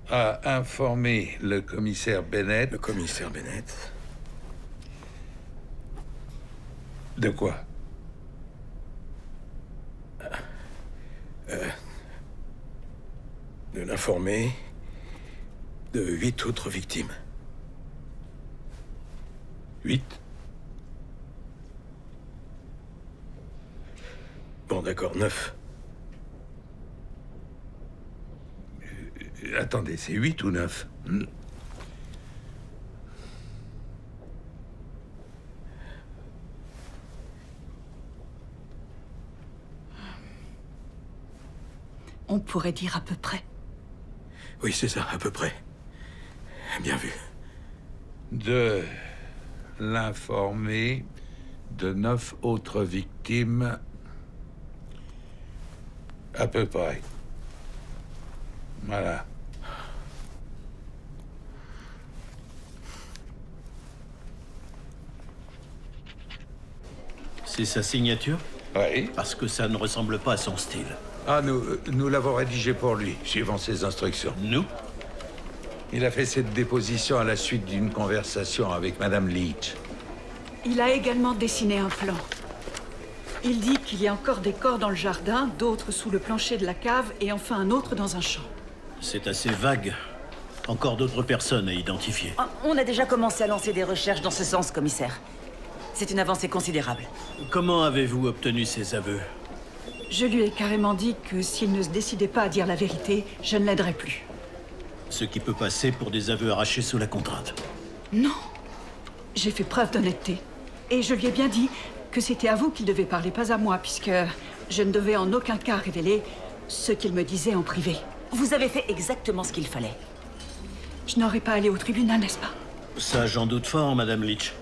à informer le commissaire Bennett... De quoi? De l'informer de 8 autres victimes. 8? Bon, d'accord, 9. Attendez, c'est 8 ou 9? On pourrait dire à peu près. Oui, c'est ça, à peu près. Bien vu. De l'informer de 9 autres victimes, à peu près. Voilà. C'est sa signature? Oui. Parce que ça ne ressemble pas à son style. Ah, nous l'avons rédigé pour lui, suivant ses instructions. Nous? Il a fait cette déposition à la suite d'une conversation avec Madame Leach. Il a également dessiné un plan. Il dit qu'il y a encore des corps dans le jardin, d'autres sous le plancher de la cave, et enfin un autre dans un champ. C'est assez vague. Encore d'autres personnes à identifier. Ah, on a déjà commencé à lancer des recherches dans ce sens, commissaire. C'est une avancée considérable. Comment avez-vous obtenu ces aveux? Je lui ai carrément dit que s'il ne se décidait pas à dire la vérité, je ne l'aiderais plus. Ce qui peut passer pour des aveux arrachés sous la contrainte. Non. J'ai fait preuve d'honnêteté. Et je lui ai bien dit que c'était à vous qu'il devait parler, pas à moi, puisque je ne devais en aucun cas révéler ce qu'il me disait en privé. Vous avez fait exactement ce qu'il fallait. Je n'aurais pas allé au tribunal, n'est-ce pas? Ça, j'en doute fort, Madame Leach.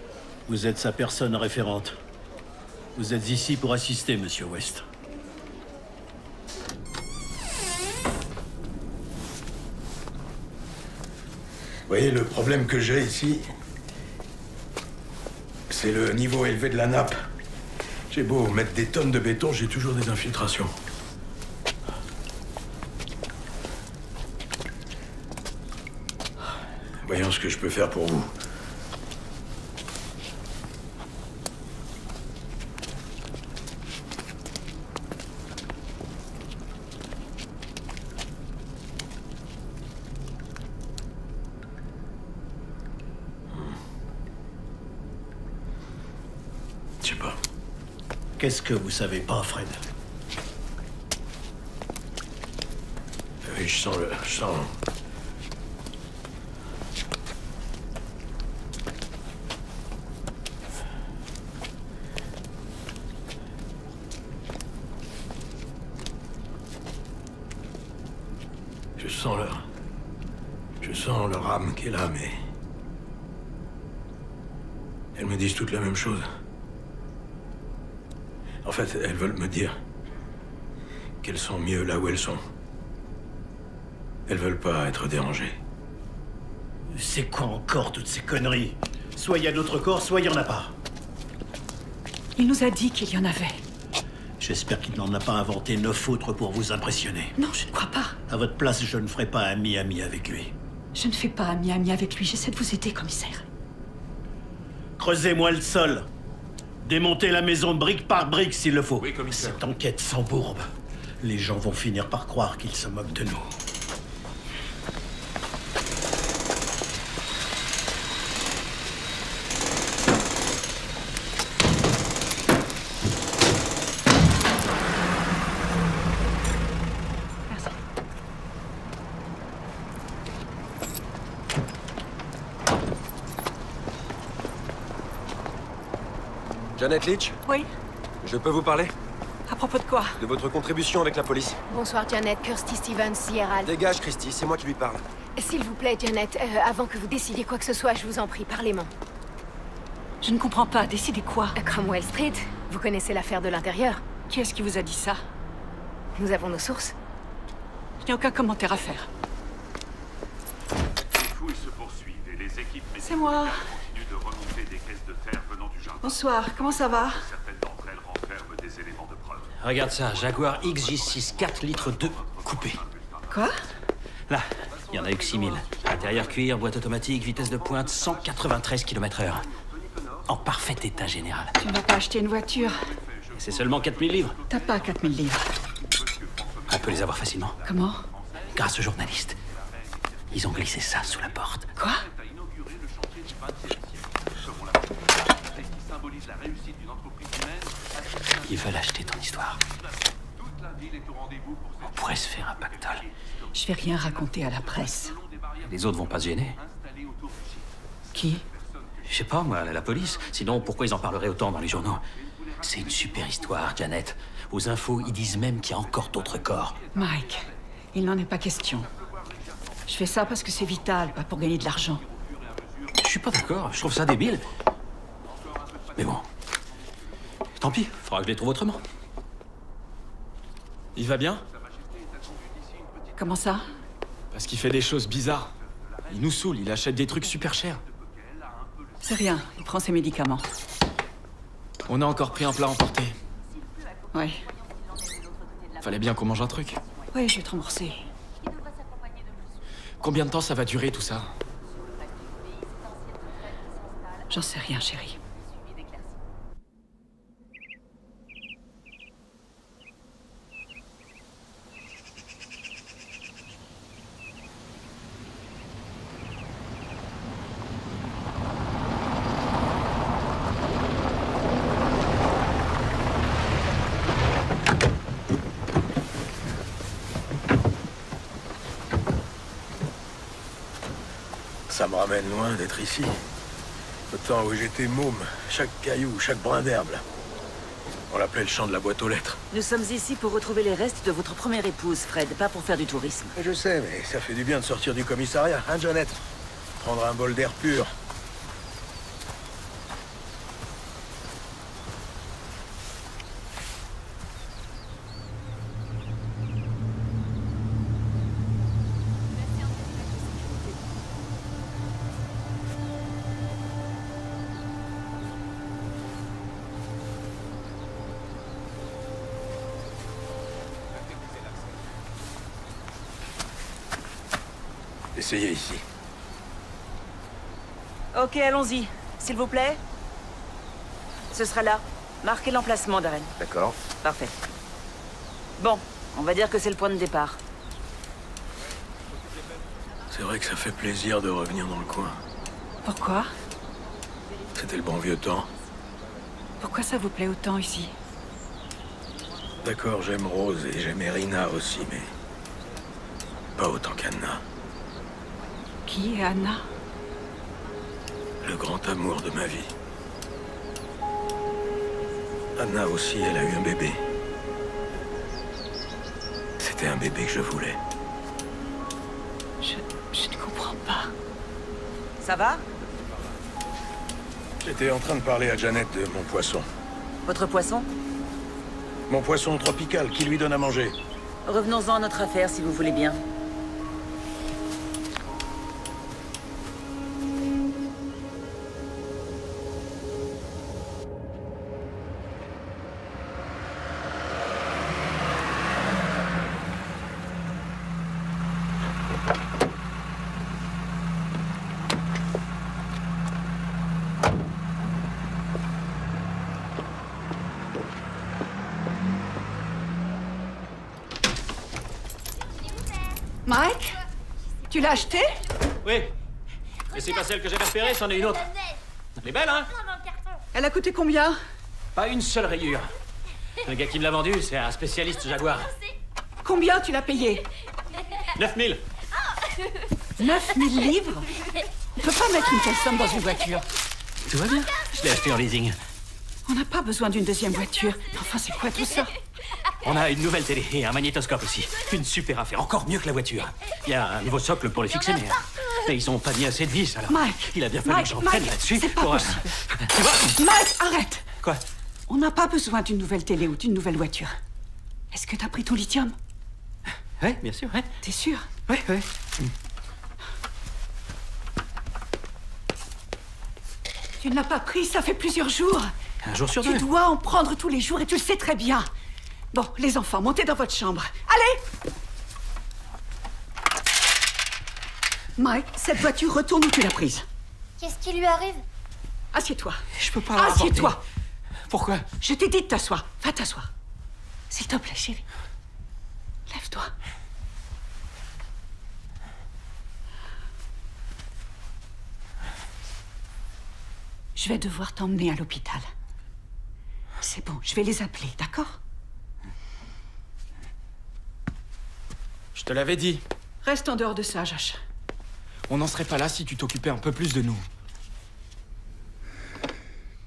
Vous êtes sa personne référente. Vous êtes ici pour assister, Monsieur West. Vous voyez, le problème que j'ai ici, c'est le niveau élevé de la nappe. J'ai beau mettre des tonnes de béton, j'ai toujours des infiltrations. Voyons ce que je peux faire pour vous. Je sais pas. Qu'est-ce que vous savez pas, Fred? Oui, je sens le... Je sens... Je sens leur âme qui est là, mais... Elles me disent toutes la même chose. En fait, elles veulent me dire qu'elles sont mieux là où elles sont. Elles veulent pas être dérangées. C'est quoi encore toutes ces conneries? Soit il y a d'autres corps, soit il y en a pas. Il nous a dit qu'il y en avait. J'espère qu'il n'en a pas inventé 9 autres pour vous impressionner. Non, je ne crois pas. À votre place, je ne ferai pas ami-ami avec lui. Je ne fais pas ami-ami avec lui. J'essaie de vous aider, commissaire. Creusez-moi le sol. Démontez la maison brique par brique s'il le faut. Oui, commissaire. Cette enquête s'embourbe. Les gens vont finir par croire qu'ils se moquent de nous. Janet Leach, Oui? je peux vous parler? À propos de quoi? De votre contribution avec la police. Bonsoir, Janet. Kirsty Stevens, Sierra. Dégage, Christy, c'est moi qui lui parle. S'il vous plaît, Janet, avant que vous décidiez quoi que ce soit, je vous en prie, parlez-moi. Je ne comprends pas. Décidez quoi? Cromwell Street, vous connaissez l'affaire de l'intérieur? Qui est-ce qui vous a dit ça? Nous avons nos sources. Je n'ai aucun commentaire à faire. Les fouilles se poursuivent et les équipes C'est moi. continuent de remonter des caisses de terre venant du jardin. Bonsoir, comment ça va? Certaines d'entre elles renferment des éléments de preuve. Regarde ça, Jaguar XJ6, 4 litres 2, coupé. Quoi? Là, il y en a eu que 6000. Intérieur cuir, boîte automatique, vitesse de pointe, 193 km/h. En parfait état général. Tu ne vas pas acheter une voiture. C'est seulement 4000 livres. T'as pas 4000 livres. On peut les avoir facilement. Comment? Grâce aux journalistes. Ils ont glissé ça sous la porte. Quoi? Ils veulent acheter ton histoire. On pourrait se faire un pactole. Je vais rien raconter à la presse. Les autres vont pas se gêner. Qui? Je sais pas, moi, la police. Sinon, pourquoi ils en parleraient autant dans les journaux? C'est une super histoire, Janet. Aux infos, ils disent même qu'il y a encore d'autres corps. Mike, il n'en est pas question. Je fais ça parce que c'est vital, pas pour gagner de l'argent. Je suis pas d'accord, je trouve ça débile. Mais bon. Tant pis, faudra que je les trouve autrement. Il va bien? Comment ça? Parce qu'il fait des choses bizarres. Il nous saoule, il achète des trucs super chers. C'est rien, il prend ses médicaments. On a encore pris un plat emporté. Ouais. Fallait bien qu'on mange un truc. Oui, je vais te rembourser. Combien de temps ça va durer tout ça? J'en sais rien, chérie. Ça me ramène loin d'être ici. Au temps où j'étais môme, chaque caillou, chaque brin d'herbe, là. On l'appelait le champ de la boîte aux lettres. Nous sommes ici pour retrouver les restes de votre première épouse, Fred, pas pour faire du tourisme. Je sais, mais ça fait du bien de sortir du commissariat, hein, Jeannette? Prendre un bol d'air pur. Essayez ici. Ok, allons-y. S'il vous plaît. Ce sera là. Marquez l'emplacement, Darren. D'accord. Parfait. Bon, on va dire que c'est le point de départ. C'est vrai que ça fait plaisir de revenir dans le coin. Pourquoi? C'était le bon vieux temps. Pourquoi ça vous plaît autant ici? D'accord, j'aime Rose et j'aime Irina aussi, mais... pas autant qu'Anna. Qui est Anna? Le grand amour de ma vie. Anna aussi, elle a eu un bébé. C'était un bébé que je voulais. Je ne comprends pas. Ça va? J'étais en train de parler à Jeannette de mon poisson. Votre poisson? Mon poisson tropical, qui lui donne à manger. Revenons-en à notre affaire, si vous voulez bien. Mike? Tu l'as acheté? Oui. Mais c'est pas celle que j'avais repérée, c'en est une autre. Elle est belle, hein? Elle a coûté combien? Pas une seule rayure. Le gars qui me l'a vendue, c'est un spécialiste Jaguar. Combien tu l'as payé? 9000. 9000 livres? On peut pas mettre une telle somme dans une voiture. Tout va bien. Je l'ai acheté en leasing. On n'a pas besoin d'une deuxième voiture. Enfin, c'est quoi tout ça? On a une nouvelle télé et un magnétoscope aussi. Une super affaire, encore mieux que la voiture. Il y a un nouveau socle pour les fixer, mais ils ont pas mis assez de vis, alors. Mike! Il a bien fallu Mike, que j'en Mike, prenne là-dessus. c'est pas possible. Tu vois? Mike, arrête! Quoi? On n'a pas besoin d'une nouvelle télé ou d'une nouvelle voiture. Est-ce que t'as pris ton lithium? Oui, bien sûr, oui. T'es sûr? Oui, oui. Tu ne l'as pas pris, ça fait plusieurs jours. Un jour sur deux. Tu dois en prendre tous les jours et tu le sais très bien. Bon, les enfants, montez dans votre chambre. Allez! Mike, cette voiture retourne où tu l'as prise. Qu'est-ce qui lui arrive? Assieds-toi. Je peux pas la Assieds-toi. rapporter. Pourquoi? Je t'ai dit de t'asseoir. Va t'asseoir. S'il te plaît, chérie. Lève-toi. Je vais devoir t'emmener à l'hôpital. C'est bon, je vais les appeler, d'accord? Je te l'avais dit. Reste en dehors de ça, Josh. On n'en serait pas là si tu t'occupais un peu plus de nous.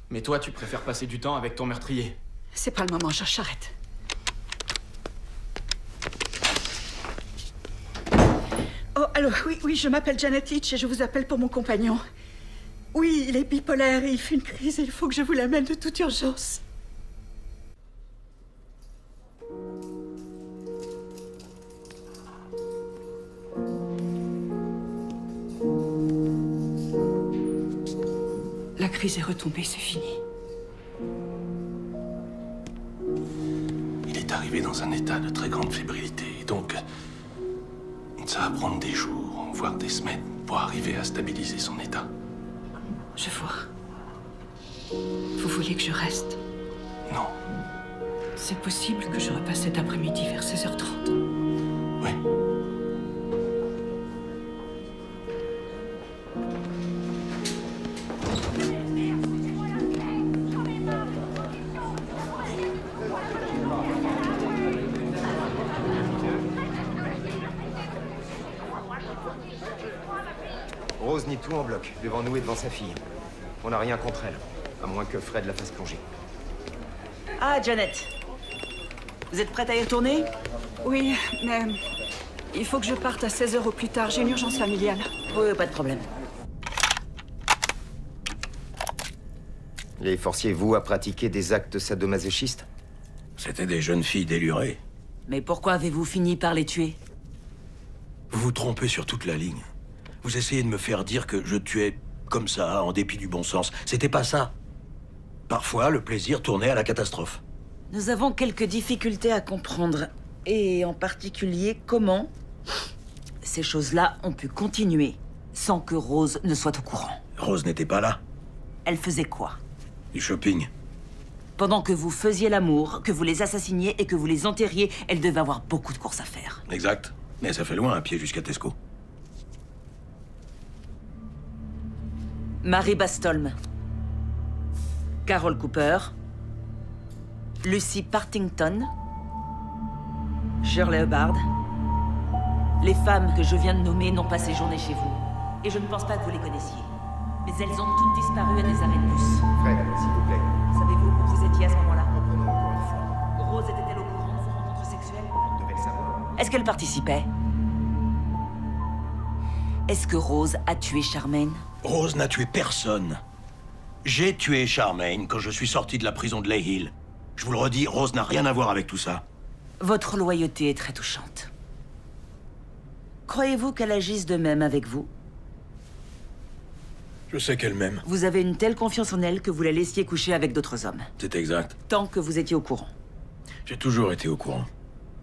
Mais toi, tu préfères passer du temps avec ton meurtrier. C'est pas le moment, Josh, arrête. Oh, allô, oui, je m'appelle Janet Leach et je vous appelle pour mon compagnon. Oui, il est bipolaire et il fait une crise et il faut que je vous l'amène de toute urgence. La crise est retombée, c'est fini. Il est arrivé dans un état de très grande fébrilité. Donc, ça va prendre des jours, voire des semaines, pour arriver à stabiliser son état. Je vois. Vous voulez que je reste? Non. C'est possible que je repasse cet après-midi vers 16h30. Oui. Rose nie tout en bloc, devant nous et devant sa fille. On n'a rien contre elle, à moins que Fred la fasse plonger. Ah, Janet. Vous êtes prête à y retourner? Oui, mais il faut que je parte à 16h au plus tard. J'ai une urgence familiale. Oui, pas de problème. Les forciez-vous à pratiquer des actes sadomasochistes? C'était des jeunes filles délurées. Mais pourquoi avez-vous fini par les tuer? Vous vous trompez sur toute la ligne. Vous essayez de me faire dire que je tuais comme ça, en dépit du bon sens. C'était pas ça. Parfois, le plaisir tournait à la catastrophe. Nous avons quelques difficultés à comprendre. Et en particulier, comment ces choses-là ont pu continuer sans que Rose ne soit au courant. Rose n'était pas là. Elle faisait quoi? Du shopping. Pendant que vous faisiez l'amour, que vous les assassiniez et que vous les enterriez, elle devait avoir beaucoup de courses à faire. Exact. Mais ça fait loin, à pied jusqu'à Tesco. Mary Bastolm, Carol Cooper, Lucy Partington, Shirley Hubbard. Les femmes que je viens de nommer n'ont pas séjourné chez vous. Et je ne pense pas que vous les connaissiez. Mais elles ont toutes disparu à des arrêts de bus. Fred, s'il vous plaît. Savez-vous où vous étiez à ce moment-là? Rose était-elle au courant de vos rencontres sexuelles? Vous devez le savoir. Est-ce qu'elle participait? Est-ce que Rose a tué Charmaine? Rose n'a tué personne. J'ai tué Charmaine quand je suis sorti de la prison de Lay Hill. Je vous le redis, Rose n'a rien à voir avec tout ça. Votre loyauté est très touchante. Croyez-vous qu'elle agisse de même avec vous? Je sais qu'elle m'aime. Vous avez une telle confiance en elle que vous la laissiez coucher avec d'autres hommes. C'est exact. Tant que vous étiez au courant. J'ai toujours été au courant.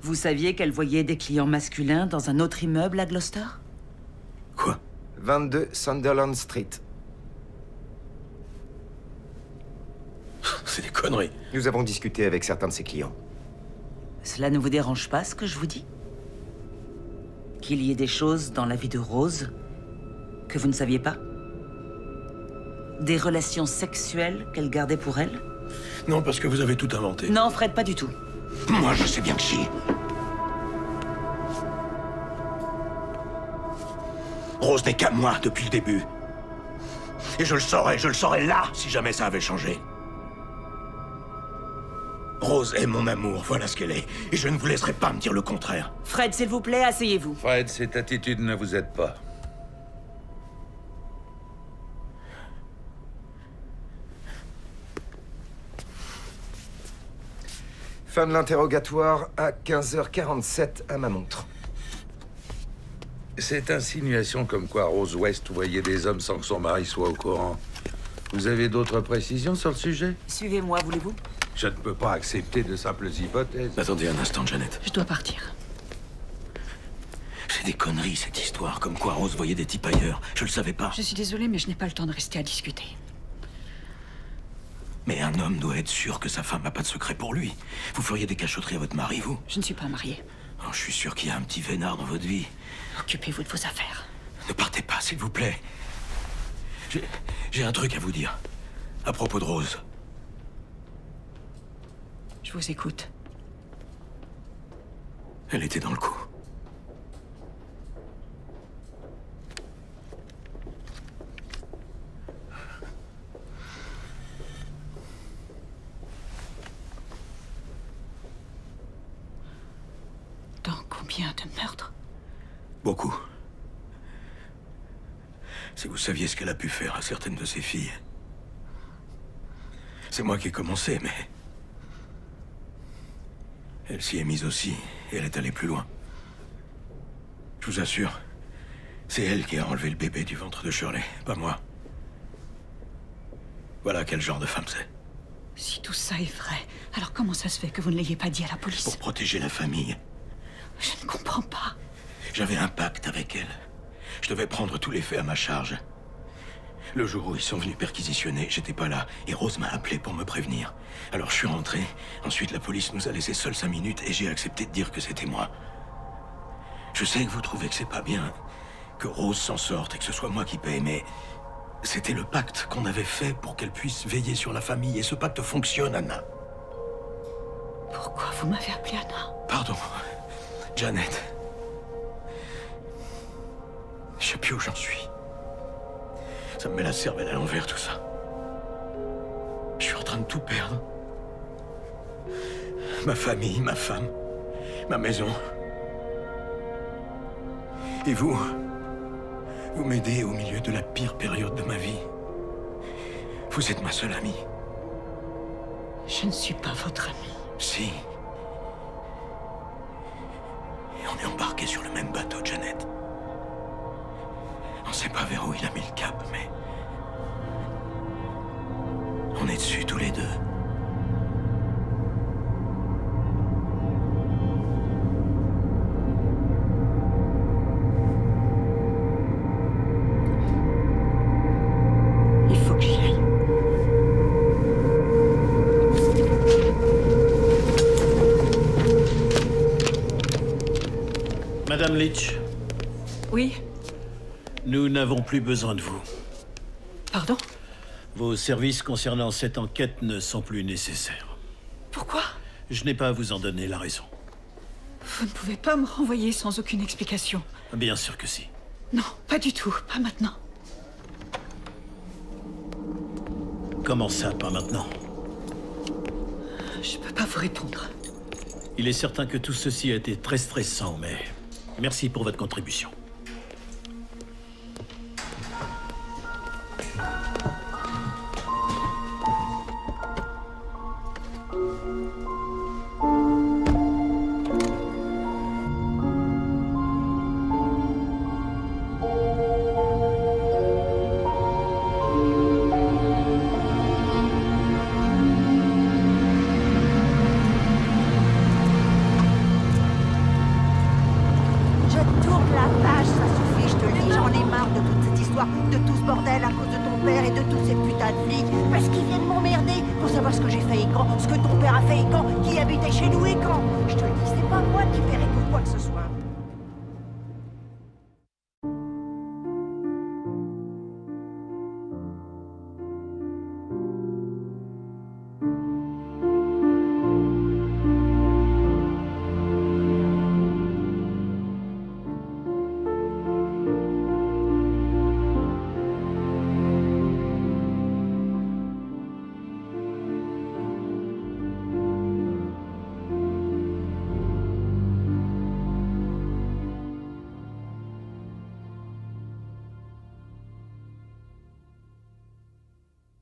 Vous saviez qu'elle voyait des clients masculins dans un autre immeuble à Gloucester? Quoi? 22 Sunderland Street. C'est des conneries. Nous avons discuté avec certains de ses clients. Cela ne vous dérange pas, ce que je vous dis? Qu'il y ait des choses dans la vie de Rose que vous ne saviez pas? Des relations sexuelles qu'elle gardait pour elle? Non, parce que vous avez tout inventé. Non, Fred, pas du tout. Moi, je sais bien que si. Rose n'est qu'à moi depuis le début. Et je le saurais là, si jamais ça avait changé. Rose est mon amour, voilà ce qu'elle est. Et je ne vous laisserai pas me dire le contraire. Fred, s'il vous plaît, asseyez-vous. Fred, cette attitude ne vous aide pas. Fin de l'interrogatoire à 15h47 à ma montre. Cette insinuation comme quoi Rose West voyait des hommes sans que son mari soit au courant. Vous avez d'autres précisions sur le sujet? Suivez-moi, voulez-vous? Je ne peux pas accepter de simples hypothèses. Attendez un instant, Janet. Je dois partir. C'est des conneries, cette histoire. Comme quoi Rose voyait des types ailleurs. Je le savais pas. Je suis désolée, mais je n'ai pas le temps de rester à discuter. Mais un homme doit être sûr que sa femme n'a pas de secret pour lui. Vous feriez des cachotteries à votre mari, vous? Je ne suis pas mariée. Oh, je suis sûr qu'il y a un petit vénard dans votre vie. Occupez-vous de vos affaires. Ne partez pas, s'il vous plaît. J'ai un truc à vous dire. À propos de Rose. Je vous écoute. Elle était dans le coup. Dans combien de meurtres? Beaucoup. Si vous saviez ce qu'elle a pu faire à certaines de ses filles. C'est moi qui ai commencé, mais... elle s'y est mise aussi, et elle est allée plus loin. Je vous assure, c'est elle qui a enlevé le bébé du ventre de Shirley, pas moi. Voilà quel genre de femme c'est. Si tout ça est vrai, alors comment ça se fait que vous ne l'ayez pas dit à la police? Pour protéger la famille. Je ne comprends pas. J'avais un pacte avec elle. Je devais prendre tous les faits à ma charge. Le jour où ils sont venus perquisitionner, j'étais pas là, et Rose m'a appelé pour me prévenir. Alors je suis rentré, ensuite la police nous a laissés seuls 5 minutes, et j'ai accepté de dire que c'était moi. Je sais que vous trouvez que c'est pas bien, que Rose s'en sorte et que ce soit moi qui paye, mais... C'était le pacte qu'on avait fait pour qu'elle puisse veiller sur la famille, et ce pacte fonctionne, Anna. Pourquoi vous m'avez appelé Anna? Pardon, Janet. Je sais plus où j'en suis. Ça me met la cervelle à l'envers, tout ça. Je suis en train de tout perdre. Ma famille, ma femme, ma maison. Et vous m'aidez au milieu de la pire période de ma vie. Vous êtes ma seule amie. Je ne suis pas votre amie. Si. Et on est embarqués sur le même bateau, Janet. On sait pas vers où il a mis le cap, mais... On est dessus tous les deux. Il faut que j'y aille. Madame Leach, Oui? nous n'avons plus besoin de vous. Pardon? Vos services concernant cette enquête ne sont plus nécessaires. Pourquoi? Je n'ai pas à vous en donner la raison. Vous ne pouvez pas me renvoyer sans aucune explication. Bien sûr que si. Non, pas du tout. Pas maintenant. Comment ça, pas maintenant? Je peux pas vous répondre. Il est certain que tout ceci a été très stressant, mais merci pour votre contribution. Je tourne la page, ça suffit, je te le dis, j'en ai marre de toute cette histoire, de tout ce bordel à cause de ton père et de toutes ces putains de flics. Parce qu'ils viennent m'emmerder pour savoir ce que j'ai fait et quand, ce que ton père a fait et quand, qui habitait chez nous et quand. Je te le dis, c'est pas moi qui paierai pour quoi que ce soit.